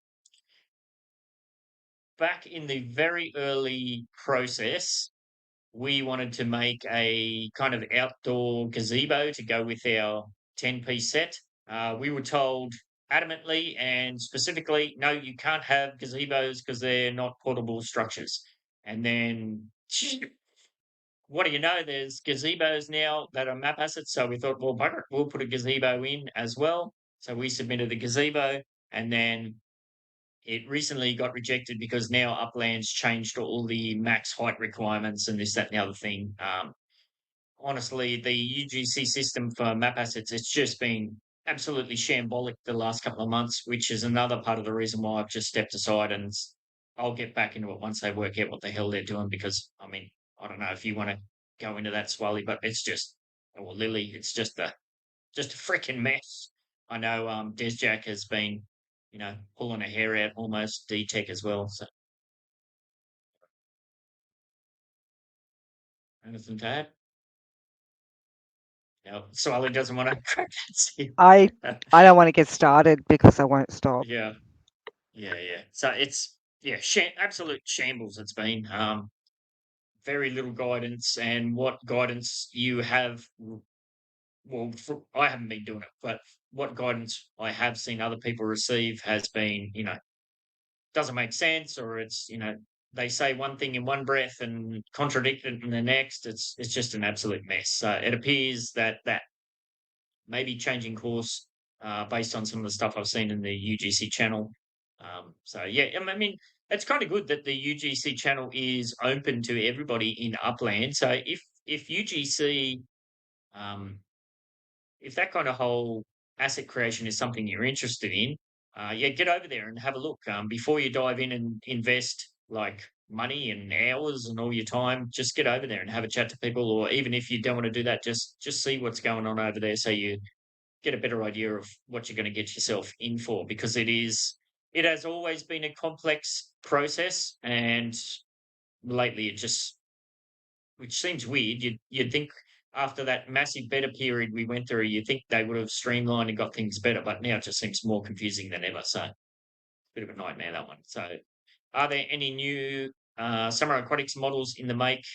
S1: back in the very early process. We wanted to make a kind of outdoor gazebo to go with our 10-piece set. We were told adamantly and specifically, no, you can't have gazebos because they're not portable structures. And then, what do you know? There's gazebos now that are map assets. So we thought, well, bugger, we'll put a gazebo in as well. So we submitted the gazebo, and then it recently got rejected because now Upland's changed all the max height requirements and this, that, and the other thing. Honestly, the UGC system for map assets, it's just been absolutely shambolic the last couple of months, which is another part of the reason why I've just stepped aside, and I'll get back into it once they work out what the hell they're doing. Because I mean, I don't know if you want to go into that, Swally, but it's just, or Lily, it's just a freaking mess. I know Desjack has been, pulling her hair out almost, DTech as well. So anything to add? No, Swally doesn't want to crack that seat.
S4: I don't want to get started because I won't stop.
S1: Yeah. So it's absolute shambles. It's been very little guidance, and what guidance you have. Well, I haven't been doing it, but what guidance I have seen other people receive has been, doesn't make sense, or it's they say one thing in one breath and contradict it in the next. It's just an absolute mess. So it appears that may be changing course based on some of the stuff I've seen in the UGC channel. So yeah, I mean, it's kind of good that the UGC channel is open to everybody in Upland. So if UGC, if that kind of whole asset creation is something you're interested in, yeah, get over there and have a look. Before you dive in and invest like money and hours and all your time, just get over there and have a chat to people. Or even if you don't want to do that, just see what's going on over there, so you get a better idea of what you're going to get yourself in for, because it has always been a complex process, and lately which seems weird. You'd think after that massive beta period we went through, you think they would have streamlined and got things better, but now it just seems more confusing than ever. So bit of a nightmare, that one. So are there any new summer aquatics models in the make?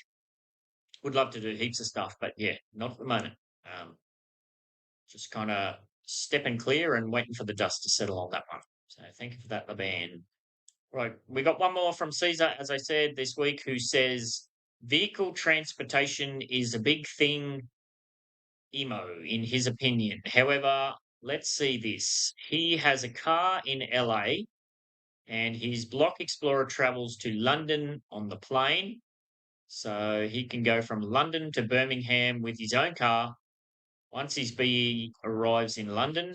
S1: Would love to do heaps of stuff, but yeah, not at the moment. Just kind of stepping clear and waiting for the dust to settle on that one. So thank you for that, Laban. Right, we got one more from Caesar, as I said, this week, who says vehicle transportation is a big thing, emo, in his opinion. However, let's see this. He has a car in LA, and his Block Explorer travels to London on the plane. So he can go from London to Birmingham with his own car once his BE arrives in London.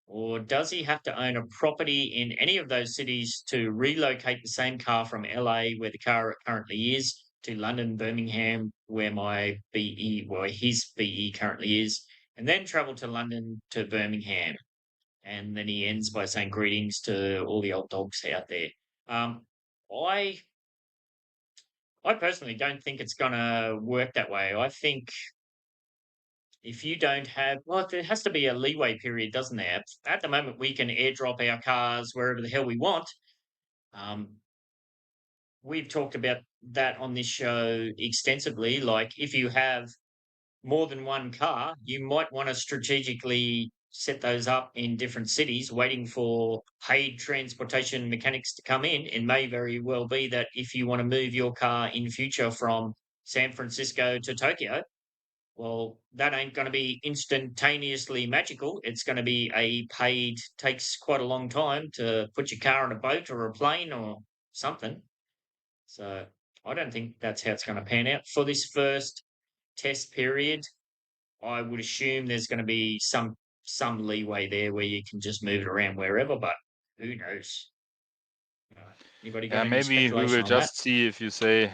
S1: Or does he have to own a property in any of those cities to relocate the same car from LA, where the car currently is, to London, Birmingham, where his BE currently is, and then travel to London to Birmingham? And then he ends by saying greetings to all the old dogs out there. I personally don't think it's going to work that way. I think if you don't have, well, there has to be a leeway period, doesn't there? At the moment, we can airdrop our cars wherever the hell we want. We've talked about that on this show extensively. Like, if you have more than one car, you might want to strategically set those up in different cities, waiting for paid transportation mechanics to come in. It may very well be that if you want to move your car in future from San Francisco to Tokyo, well, that ain't going to be instantaneously magical. It's going to be takes quite a long time to put your car on a boat or a plane or something. So I don't think that's how it's going to pan out. For this first test period, I would assume there's going to be some leeway there where you can just move it around wherever, but who knows? Anybody got
S2: Yeah,
S1: any
S2: maybe we
S1: speculation
S2: will
S1: on that?
S2: just see if you say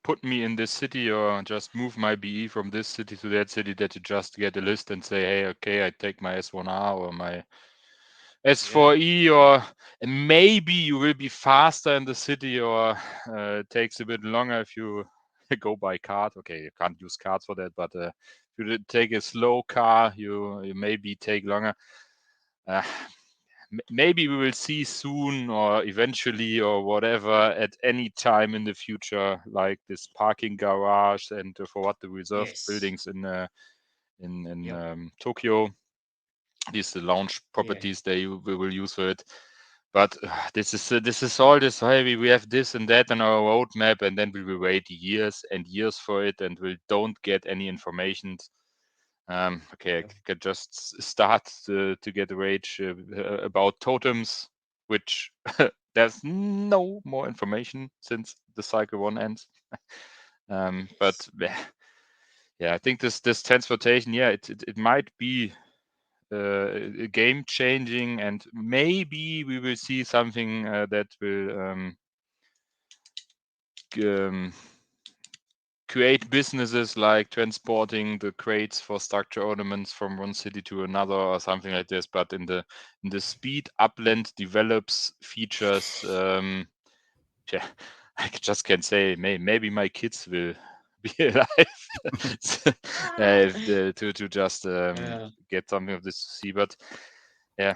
S2: put me in this city or just move my BE from this city to that city, that you just get a list and say, hey, okay, I take my S1R or my S4E, or maybe you will be faster in the city, or it takes a bit longer if you go by cart. Okay, you can't use cards for that, but if you take a slow car, you maybe take longer. Maybe we will see soon or eventually or whatever at any time in the future, like this parking garage and for what the reserved buildings in Tokyo. These the launch properties we will use for it. But this is all this heavy. We have this and that on our roadmap, and then we will wait years and years for it, and we don't get any information. Okay, I can just start to get rage about totems, which there's no more information since the cycle 1 ends. But yeah, I think this transportation, yeah, it might be game changing, and maybe we will see something that will create businesses like transporting the crates for structure ornaments from one city to another or something like this. But in the speed Upland develops features, yeah, I just can say maybe my kids will be alive to just get something of this to see. But yeah,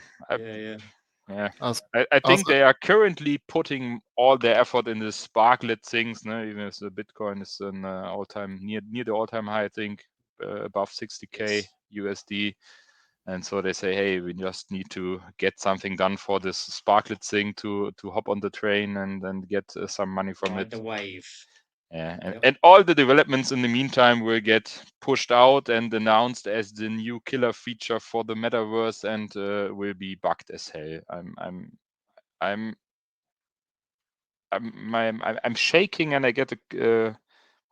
S2: I think they are currently putting all their effort in the sparklet things. No? Even if the Bitcoin is an all-time near the all-time high, I think above 60k USD. And so they say, hey, we just need to get something done for this sparklet thing to hop on the train and get some money from
S1: Ride
S2: it.
S1: the wave.
S2: Yeah,
S1: Yep.
S2: and all the developments in the meantime will get pushed out and announced as the new killer feature for the metaverse and will be bugged as hell. I'm shaking and I get a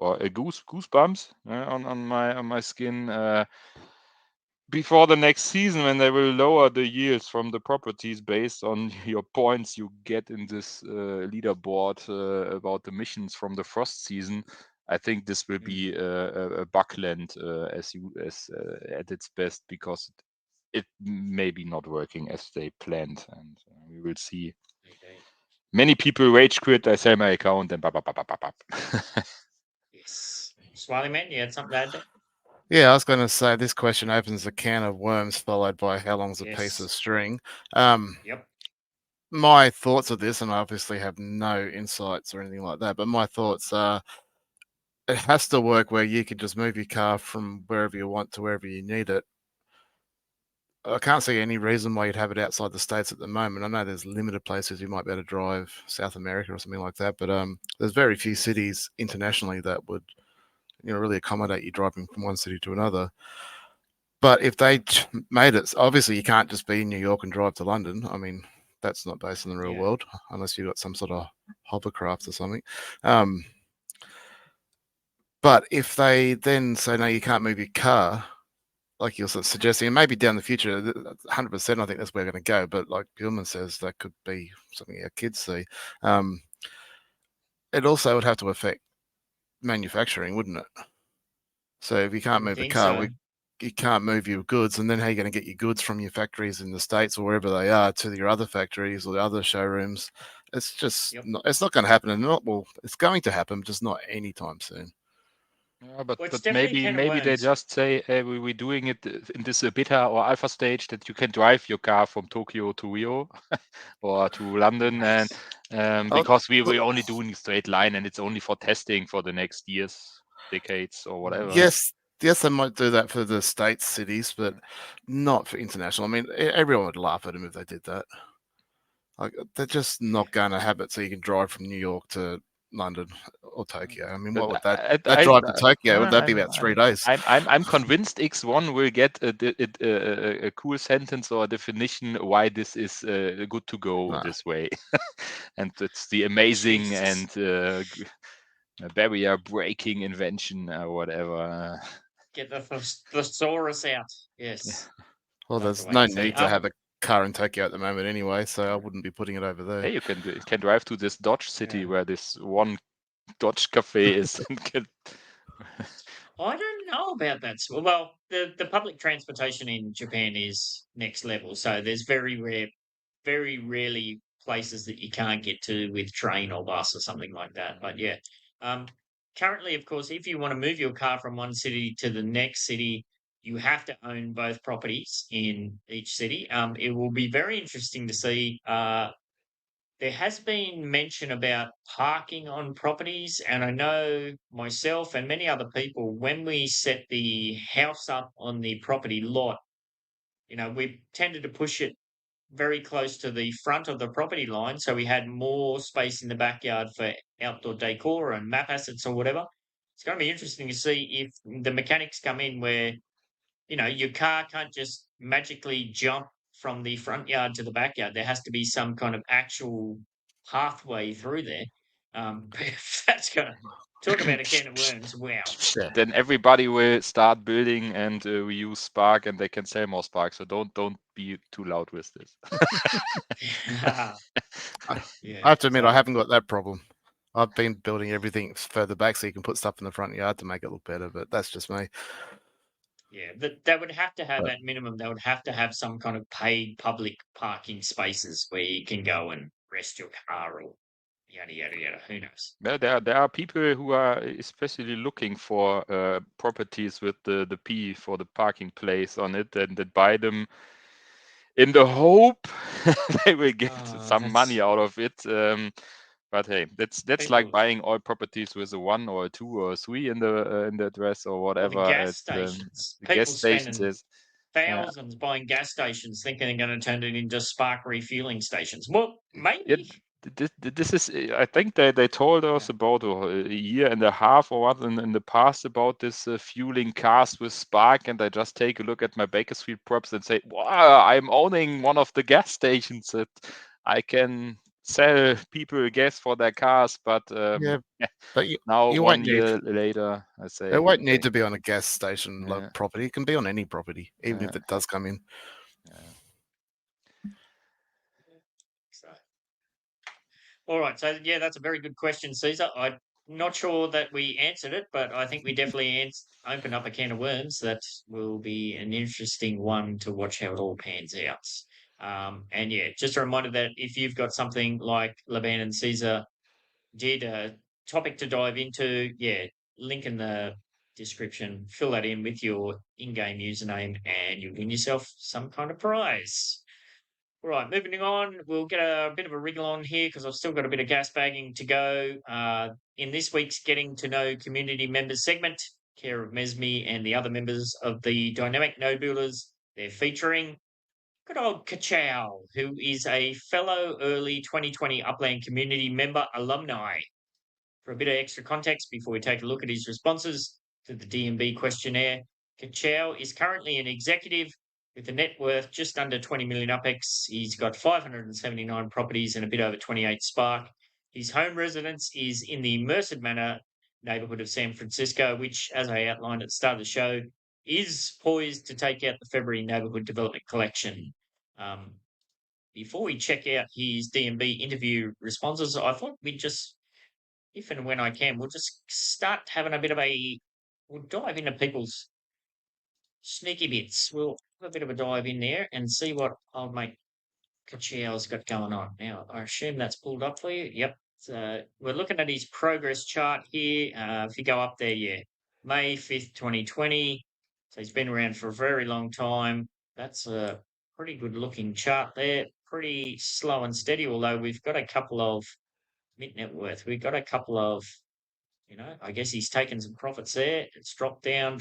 S2: goosebumps on my skin before the next season, when they will lower the yields from the properties based on your points you get in this leaderboard about the missions from the frost season. I think this will be a buckland at its best, because it may be not working as they planned, and we will see
S1: Okay.
S2: many people rage quit. I sell my account and
S1: Yes. Smiley Man, you had something to add there?
S3: Yeah, I was going to say this question opens a can of worms, followed by how long's a piece of
S1: Yes.
S3: string.
S1: Yep.
S3: My thoughts of this, and I obviously have no insights or anything like that, but my thoughts are it has to work where you can just move your car from wherever you want to wherever you need it. I can't see any reason why you'd have it outside the States at the moment. I know there's limited places you might be able to drive, South America or something like that, but there's very few cities internationally that would, really accommodate you driving from one city to another. But if they made it, obviously you can't just be in New York and drive to London. I mean, that's not based in the real world unless you've got some sort of hovercraft or something. But if they then say, no, you can't move your car, like you're sort of suggesting, and maybe down the future, 100%, I think that's where we're going to go. But like Gilman says, that could be something our kids see. It also would have to affect manufacturing, wouldn't it? So if you can't move the car, you can't move your goods, and then how are you going to get your goods from your factories in the States or wherever they are to your other factories or the other showrooms? It's just it's not going to happen, and it's going to happen, just not anytime soon.
S2: Yeah, but
S1: Well, it's
S2: but maybe
S1: definitely
S2: maybe they
S1: worms.
S2: just say, hey, we're doing it in this beta or alpha stage that you can drive your car from Tokyo to Rio or to London,
S1: Right.
S2: and because we're only doing a straight line and it's only for testing for the next years, decades, or whatever.
S3: Yes, they might do that for the States cities, but not for international. I mean, everyone would laugh at them if they did that. Like, they're just not going to have it so you can drive from New York to London or Tokyo. I mean, what would that drive to Tokyo? Would that be about 3 days?
S2: I'm convinced X1 will get a cool sentence or a definition why this is good to go this way, and it's the amazing and barrier breaking invention or whatever.
S1: Get the thesaurus out. Yes.
S3: Well, there's no need to have a car in Tokyo at the moment anyway, so I wouldn't be putting it over there.
S2: Hey, you can drive to this Dodge city where this one Dodge cafe is.
S1: I don't know about that. Well, the public transportation in Japan is next level, so there's very rarely places that you can't get to with train or bus or something like that. But yeah, currently, of course, if you want to move your car from one city to the next city, you have to own both properties in each city. It will be very interesting to see. There has been mention about parking on properties, and I know myself and many other people, when we set the house up on the property lot, we tended to push it very close to the front of the property line, so we had more space in the backyard for outdoor decor and map assets or whatever. It's going to be interesting to see if the mechanics come in where your car can't just magically jump from the front yard to the backyard. There has to be some kind of actual pathway through there. That's going to talk about a can of worms. Wow.
S2: Then everybody will start building and we use Spark and they can sell more Spark. So don't be too loud with this.
S3: I have to admit, I haven't got that problem. I've been building everything further back so you can put stuff in the front yard to make it look better, but that's just me.
S1: Yeah, they would have to have at minimum. They would have to have some kind of paid public parking spaces where you can go and rest your car or yada yada yada. Who knows?
S2: Well, there are people who are especially looking for properties with the P for the parking place on it, and that buy them in the hope they will get some money out of it. But hey, that's like buying all properties with a 1 or a 2 or a 3 in the address or whatever.
S1: Or the gas stations.
S2: The gas stations is
S1: thousands buying gas stations, thinking they're going to turn it into Spark refueling stations. Well, maybe.
S2: This is, I think they told us about a year and a half or what in the past about this fueling cars with Spark, and I just take a look at my Bakersfield props and say, wow, I'm owning one of the gas stations that I can sell people gas for their cars, but
S3: But
S2: now
S3: you
S2: one
S3: won't
S2: year later, I say
S3: it won't need
S2: okay.
S3: to be on a gas station
S2: Yeah.
S3: property. It can be on any property, even
S2: Yeah.
S3: if it does come in.
S1: So, all right. So, yeah, that's a very good question, Caesar. I'm not sure that we answered it, but I think we definitely opened up a can of worms that will be an interesting one to watch how it all pans out. And yeah, just a reminder that if you've got something like Laban and Caesar did, a topic to dive into, yeah, link in the description. Fill that in with your in-game username, and you'll win yourself some kind of prize. All right, moving on. We'll get a bit of a wriggle on here because I've still got a bit of gas bagging to go. In this week's Getting to Know Community Members segment, care of Mesme and the other members of the Dynamic Node Builders, they're featuring good old Kachow, who is a fellow early 2020 Upland community member alumni. For a bit of extra context before we take a look at his responses to the DMB questionnaire, Kachow is currently an executive with a net worth just under 20 million UPEX. He's got 579 properties and a bit over 28 Spark. His home residence is in the Merced Manor neighborhood of San Francisco, which, as I outlined at the start of the show, is poised to take out the February Neighborhood Development Collection. Before we check out his DMB interview responses, I thought we'd just, if and when I can, we'll just start having a bit of we'll dive into people's sneaky bits. We'll have a bit of a dive in there and see what old mate Kachow's got going on. Now, I assume that's pulled up for you. Yep. So we're looking at his progress chart here. If you go up there, yeah, May 5th, 2020. So he's been around for a very long time. That's a pretty good looking chart there. Pretty slow and steady, although we've got a couple of mid net worth. We've got a couple of, I guess he's taken some profits there. It's dropped down,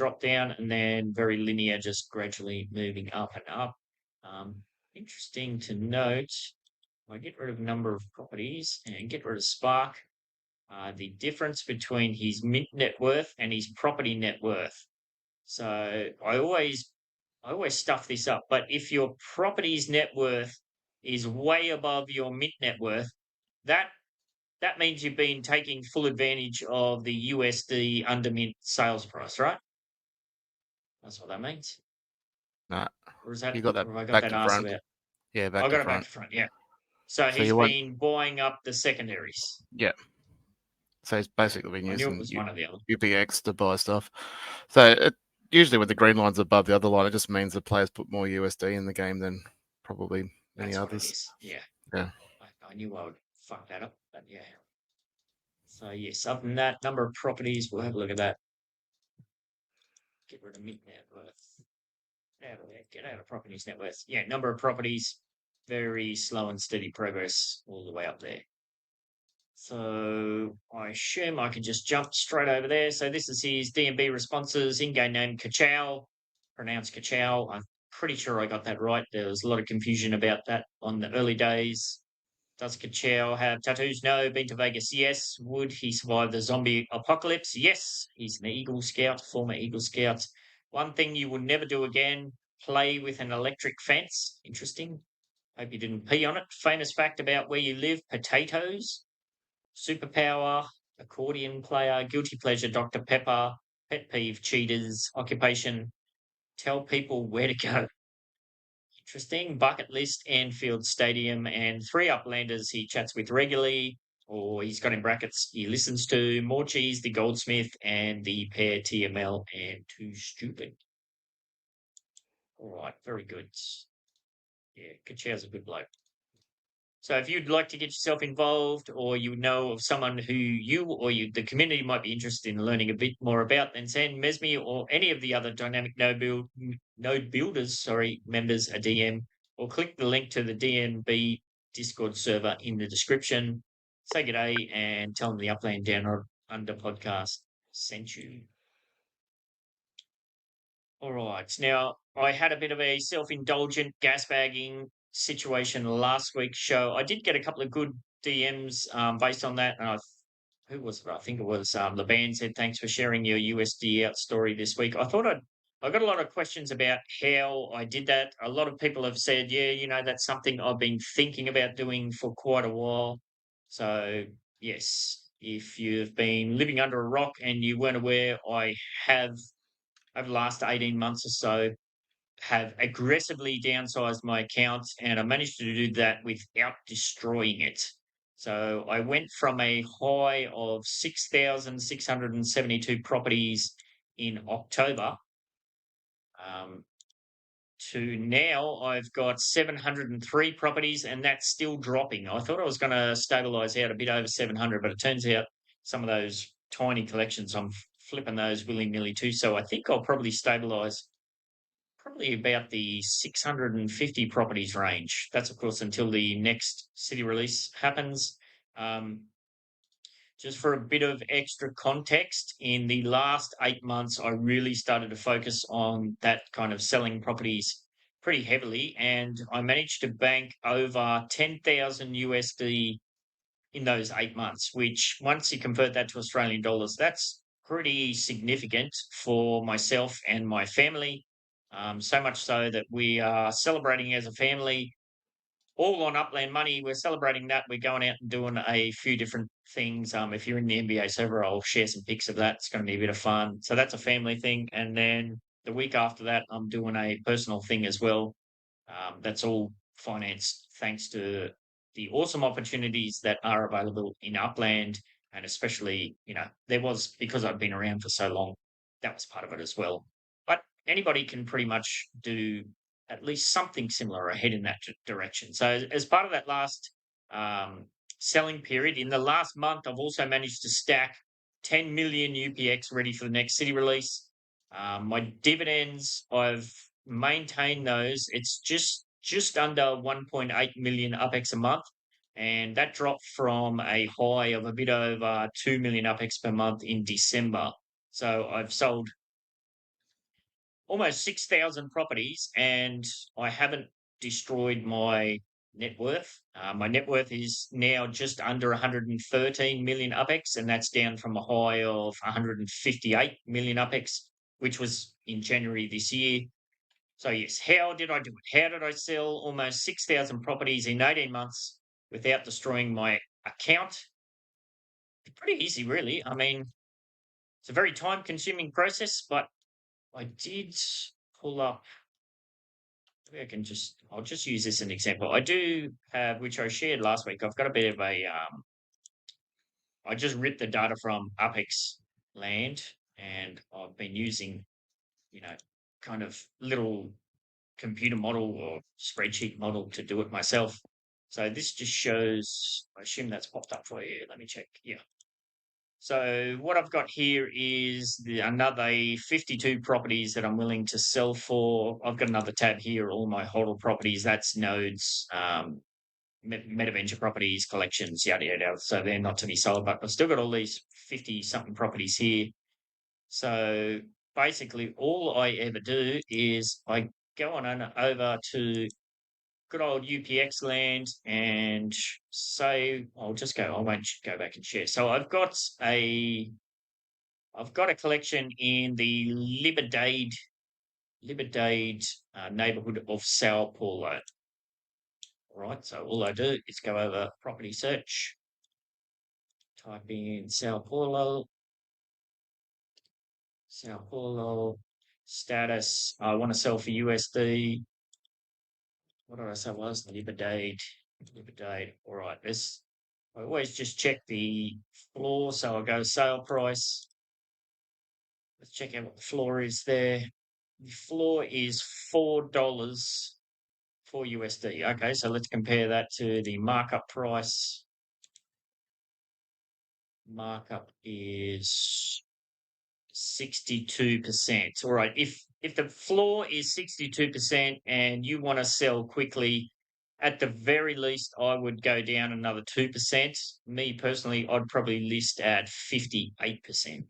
S1: and then very linear, just gradually moving up and up. Interesting to note, I get rid of number of properties and get rid of Spark. The difference between his mint net worth and his property net worth. So I always stuff this up, but if your property's net worth is way above your mint net worth, that means you've been taking full advantage of the USD under mint sales price, right? That's what that means.
S3: Nah,
S1: Or is that,
S3: you got that
S1: or have I got
S3: back
S1: that
S3: to
S1: asked
S3: front.
S1: about?
S3: Yeah, back
S1: I
S3: to
S1: got it back
S3: front.
S1: to front, yeah. So
S3: So
S1: he's
S3: you want-
S1: been buying up the secondaries.
S3: Yeah. So he's basically been
S1: I knew it
S3: using
S1: was one or the other.
S3: UPX to buy stuff. So usually with the green lines above the other line, it just means the players put more USD in the game than probably many
S1: That's what it
S3: others.
S1: is. Yeah.
S3: Yeah.
S1: I knew I would fuck that up, but yeah. So yes, other than that, number of properties, we'll have a look at that. Get rid of mint net worth. Get out of properties net worth. Yeah, number of properties, very slow and steady progress all the way up there. So I assume I can just jump straight over there. So this is his DMB responses, in-game name Kachow, pronounced Kachow. I'm pretty sure I got that right. There was a lot of confusion about that on the early days. Does Kachow have tattoos? No. Been to Vegas? Yes. Would he survive the zombie apocalypse? Yes. He's an Eagle Scout, former Eagle Scout. One thing you will never do again, play with an electric fence. Interesting. Hope you didn't pee on it. Famous fact about where you live, potatoes. Superpower, accordion player, guilty pleasure, Dr. Pepper, pet peeve, cheaters, occupation, tell people where to go. Interesting. Bucket list, Anfield Stadium, and 3 Uplanders he chats with regularly, or he's got in brackets he listens to, More Cheese, the Goldsmith, and the pair TML and Too Stupid. All right, very good. Yeah, Kachow's a good bloke. So if you'd like to get yourself involved, or you know of someone who the community might be interested in learning a bit more about, then send Mesme or any of the other dynamic node builders, members a DM, or click the link to the DMB Discord server in the description. Say good day and tell them the Upland Down Under podcast sent you. All right. Now, I had a bit of a self-indulgent gas bagging situation last week's show. I did get a couple of good DMs based on that. And who was it? I think it was the band said, thanks for sharing your USD out story this week. I got a lot of questions about how I did that. A lot of people have said, yeah, that's something I've been thinking about doing for quite a while. So, yes, if you've been living under a rock and you weren't aware, I have over the last 18 months or so, have aggressively downsized my account, and I managed to do that without destroying it. So I went from a high of 6,672 properties in October um, to now I've got 703 properties, and that's still dropping. I thought I was going to stabilize out a bit over 700, but it turns out some of those tiny collections, I'm flipping those willy-nilly too. So I think I'll probably stabilize probably about the 650 properties range. That's, of course, until the next city release happens. Just for a bit of extra context, in the last 8 months, I really started to focus on that kind of selling properties pretty heavily, and I managed to bank over 10,000 USD in those 8 months, which once you convert that to Australian dollars, that's pretty significant for myself and my family. So much so that we are celebrating as a family, all on Upland money. We're celebrating that. We're going out and doing a few different things. If you're in the NBA server, I'll share some pics of that. It's going to be a bit of fun. So that's a family thing. And then the week after that, I'm doing a personal thing as well. That's all financed thanks to the awesome opportunities that are available in Upland. And especially, there was, because I've been around for so long, that was part of it as well. But anybody can pretty much do at least something similar or head in that direction. So as part of that last selling period, in the last month, I've also managed to stack 10 million UPX ready for the next city release. My dividends, I've maintained those. It's just under 1.8 million UPX a month, and that dropped from a high of a bit over 2 million UPX per month in December. So I've sold almost 6,000 properties, and I haven't destroyed my net worth. My net worth is now just under 113 million UPX, and that's down from a high of 158 million UPX, which was in January this year. So yes, how did I do it? How did I sell almost 6,000 properties in 18 months without destroying my account? Pretty easy, really. I mean, it's a very time-consuming process, but I did pull up. I'll just use this as an example. I do have, which I shared last week. I've got a bit of a, I just ripped the data from Apex Land, and I've been using, kind of little computer model or spreadsheet model to do it myself. So this just shows, I assume that's popped up for you. Let me check. Yeah. So what I've got here is another 52 properties that I'm willing to sell for. I've got another tab here, all my hodl properties. That's nodes, Metaventure properties, collections, yada, yada. So they're not to be sold, but I've still got all these 50-something properties here. So basically all I ever do is I go on over to good old UPX land and say, I won't go back and share. So I've got a collection in the Liberdade neighborhood of Sao Paulo. All right, so all I do is go over property search, type in Sao Paulo, status. I want to sell for USD. What did I say was Liberdade? All right, I always just check the floor. So I go sale price. Let's check out what the floor is there. The floor is $4 for USD. Okay, so let's compare that to the markup price. Markup is 62%. All right, if the floor is 62% and you want to sell quickly, at the very least, I would go down another 2%. Me personally, I'd probably list at 58%.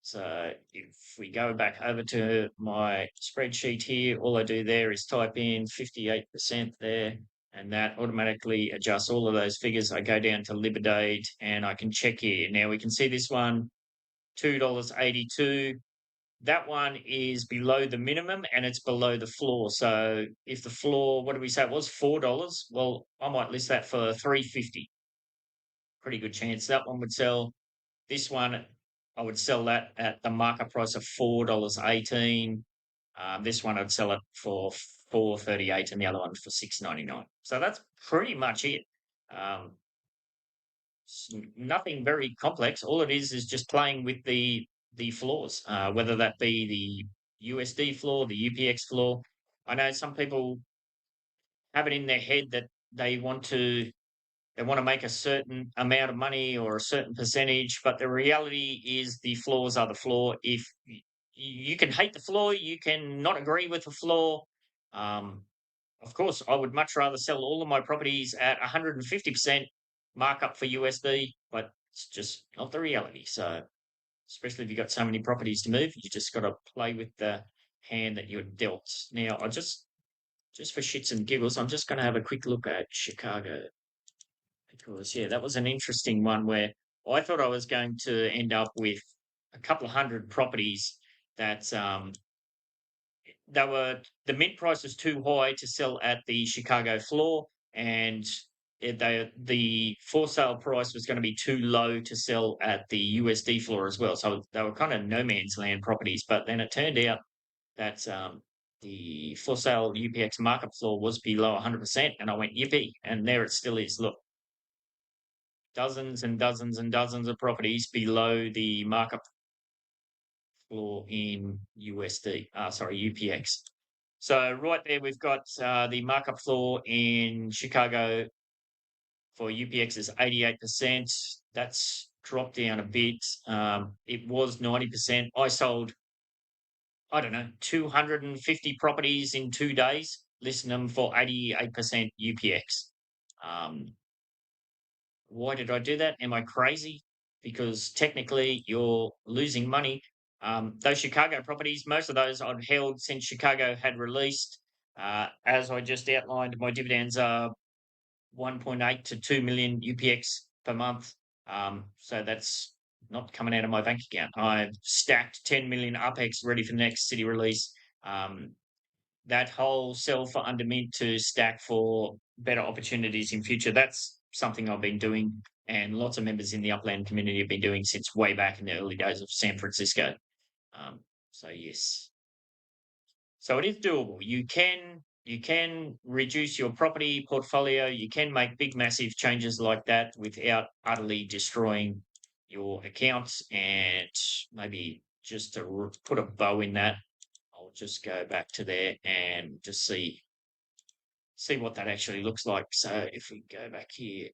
S1: So if we go back over to my spreadsheet here, all I do there is type in 58% there, and that automatically adjusts all of those figures. I go down to liquidate and I can check here. Now we can see this one, $2.82. That one is below the minimum and it's below the floor. So if the floor, what did we say it was, $4? Well, I might list that for $3.50. Pretty good chance that one would sell. This one, I would sell that at the market price of $4.18. This one I'd sell it for $4.38, and the other one for $6.99. So that's pretty much it. Nothing very complex. All it is just playing with the floors, whether that be the USD floor, the UPX floor. I know some people have it in their head that they want to make a certain amount of money or a certain percentage, but the reality is the floors are the floor. If you can hate the floor, you can not agree with the floor. Of course, I would much rather sell all of my properties at 150% markup for USD, but it's just not the reality. So, especially if you've got so many properties to move, you just got to play with the hand that you're dealt. Now, just for shits and giggles, I'm just going to have a quick look at Chicago. Because, yeah, that was an interesting one where I thought I was going to end up with a couple of hundred properties that the mint price was too high to sell at the Chicago floor, and the for sale price was going to be too low to sell at the USD floor as well. So they were kind of no man's land properties. But then it turned out that the for sale UPX market floor was below 100%, and I went yippee, and there it still is. Look. Dozens and dozens and dozens of properties below the markup floor in UPX. So right there, we've got the markup floor in Chicago for UPX is 88%. That's dropped down a bit. It was 90%. I sold, 250 properties in 2 days, listing them for 88% UPX. Why did I do that? Am I crazy? Because technically you're losing money. Those Chicago properties, most of those I've held since Chicago had released. As I just outlined, my dividends are 1.8 to 2 million UPX per month. So that's not coming out of my bank account. I've stacked 10 million UPX ready for the next city release. That whole sell for under mint to stack for better opportunities in future, that's something I've been doing, and lots of members in the Upland community have been doing since way back in the early days of San Francisco. So yes, so it is doable. You can reduce your property portfolio. You can make big, massive changes like that without utterly destroying your accounts. And maybe just to put a bow in that, I'll just go back to there and just see what that actually looks like. So if we go back here,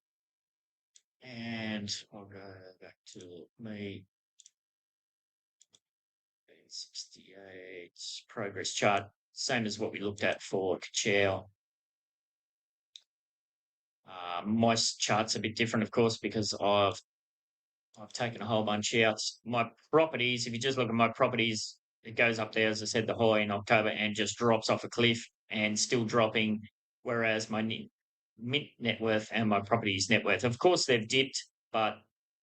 S1: and I'll go back to me, 68 progress chart, same as what we looked at for Kachow. My chart's a bit different, of course, because I've taken a whole bunch out. My properties, if you just look at my properties, it goes up there, as I said, the high in October, and just drops off a cliff and still dropping, whereas my mint net worth and my properties net worth, of course, they've dipped, but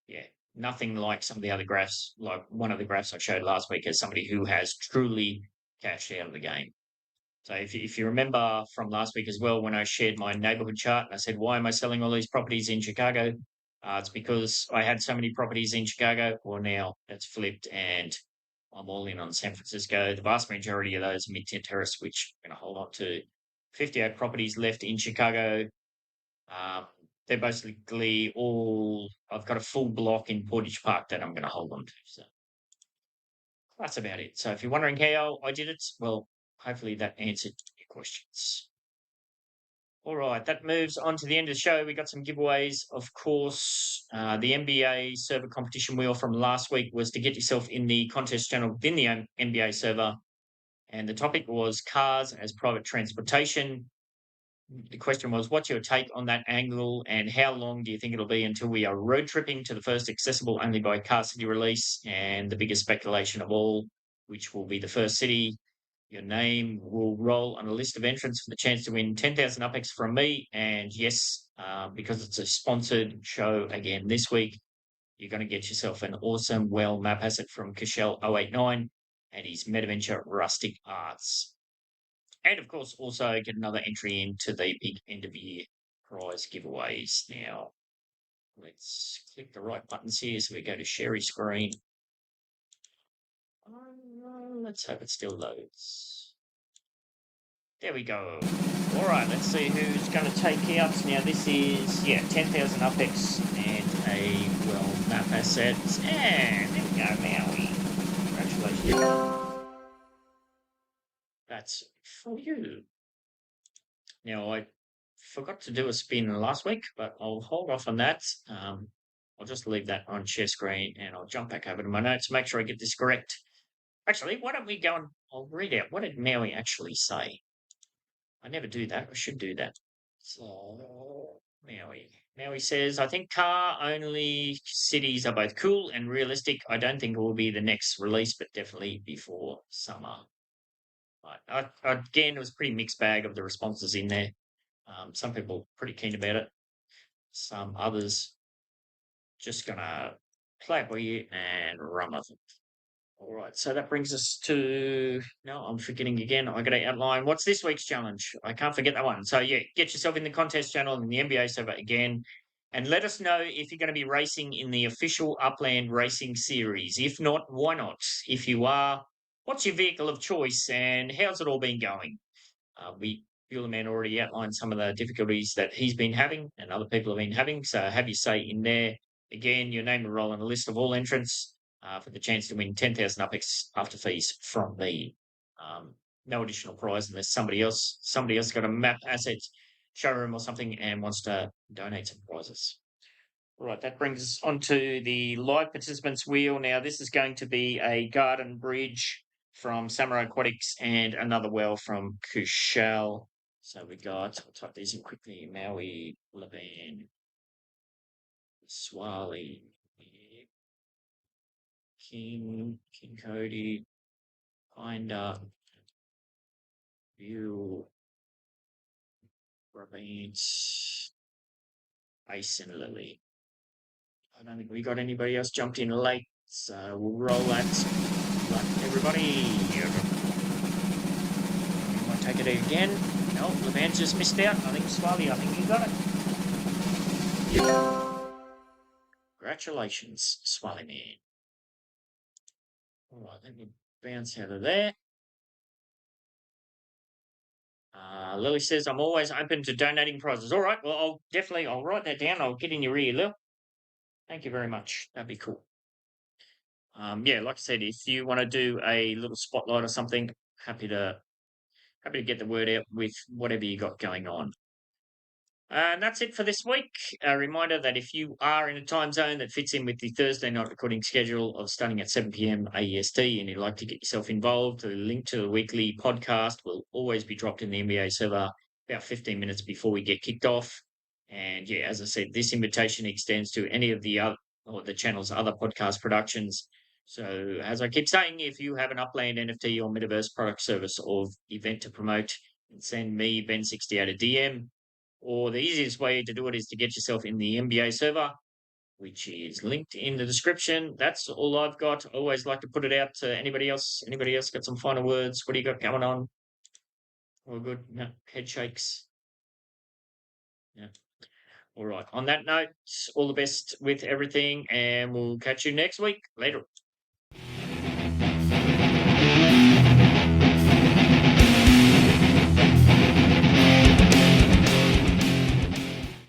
S1: yeah, nothing like some of the other graphs, like one of the graphs I showed last week as somebody who has truly cashed out of the game. So if you remember from last week as well, when I shared my neighborhood chart and I said, why am I selling all these properties in Chicago? It's because I had so many properties in Chicago. Well, now it's flipped and I'm all in on San Francisco. The vast majority of those are mid-tier terrace, which I'm going to hold on to. 58 properties left in Chicago. They're basically all, I've got a full block in Portage Park that I'm going to hold on to. So that's about it. So if you're wondering how I did it, well, hopefully that answered your questions. All right, that moves on to the end of the show. We got some giveaways, of course. The NBA server competition wheel from last week was to get yourself in the contest channel within the NBA server. And the topic was cars as private transportation. the question was, what's your take on that angle, and how long do you think it'll be until we are road tripping to the first accessible only by car city release? And the biggest speculation of all, which will be the first city. Your name will roll on a list of entrants for the chance to win 10,000 UPX from me. And yes, because it's a sponsored show again this week, you're going to get yourself an awesome well map asset from Kishel 089 and his Metaventure Rustic Arts. And of course, also get another entry into the big end of year prize giveaways. Now, let's click the right buttons here. So we go to share screen. Let's hope it still loads. There we go. All right, let's see who's going to take out. Now, this is, 10,000 UPX and a well map asset. And there we go, Maui. Congratulations. That's for you. Now, I forgot to do a spin last week, but I'll hold off on that. I'll just leave that on share screen and I'll jump back over to my notes, make sure I get this correct. Actually, why don't we go and I'll read out what did Maui actually say? I never do that. I should do that. So, Maui says, I think car-only cities are both cool and realistic. I don't think it will be the next release, but definitely before summer. Right. Again, it was a pretty mixed bag of the responses in there. Some people pretty keen about it. Some others just going to play it by ear and run with it. All right, so that brings us to, no, I'm forgetting again. I got to outline what's this week's challenge. I can't forget that one. So, get yourself in the contest channel in the NBA server again and let us know if you're going to be racing in the official Upland Racing Series. If not, why not? If you are, what's your vehicle of choice and how's it all been going? Buellerman already outlined some of the difficulties that he's been having and other people have been having. So have your say in there. Again, your name will roll on a list of all entrants for the chance to win 10,000 UPX after fees from me. No additional prize unless somebody else got a map asset showroom or something and wants to donate some prizes. All right, that brings us onto the live participants wheel. Now, this is going to be a garden bridge from Samurai Aquatics and another well from Kushal. So we got, I'll type these in quickly, Maui, Levan, Swali, King Cody, Finder, View, Rabins, Ace and Lily. I don't think we got anybody else jumped in late, so we'll roll that. Luck, everybody. You want to take it again? No, Levan just missed out. I think Swali, I think you got it. Congratulations, Swali man. All right, let me bounce out of there. Lily says, I'm always open to donating prizes. All right, well, I'll write that down. I'll get in your ear, Lil. Thank you very much. That'd be cool. Like I said, if you want to do a little spotlight or something, happy to get the word out with whatever you got going on. And that's it for this week. A reminder that if you are in a time zone that fits in with the Thursday night recording schedule of starting at 7 p.m. AEST and you'd like to get yourself involved, the link to the weekly podcast will always be dropped in the NBA server about 15 minutes before we get kicked off. And as I said, this invitation extends to any of the other or the channel's other podcast productions. So as I keep saying, if you have an Upland NFT or Metaverse product service or event to promote, send me Ben68 a DM. Or the easiest way to do it is to get yourself in the NBA server, which is linked in the description. That's all I've got. I always like to put it out to anybody else. Anybody else got some final words? What do you got going on? All good? No, head shakes. Yeah. All right. On that note, all the best with everything, and we'll catch you next week. Later.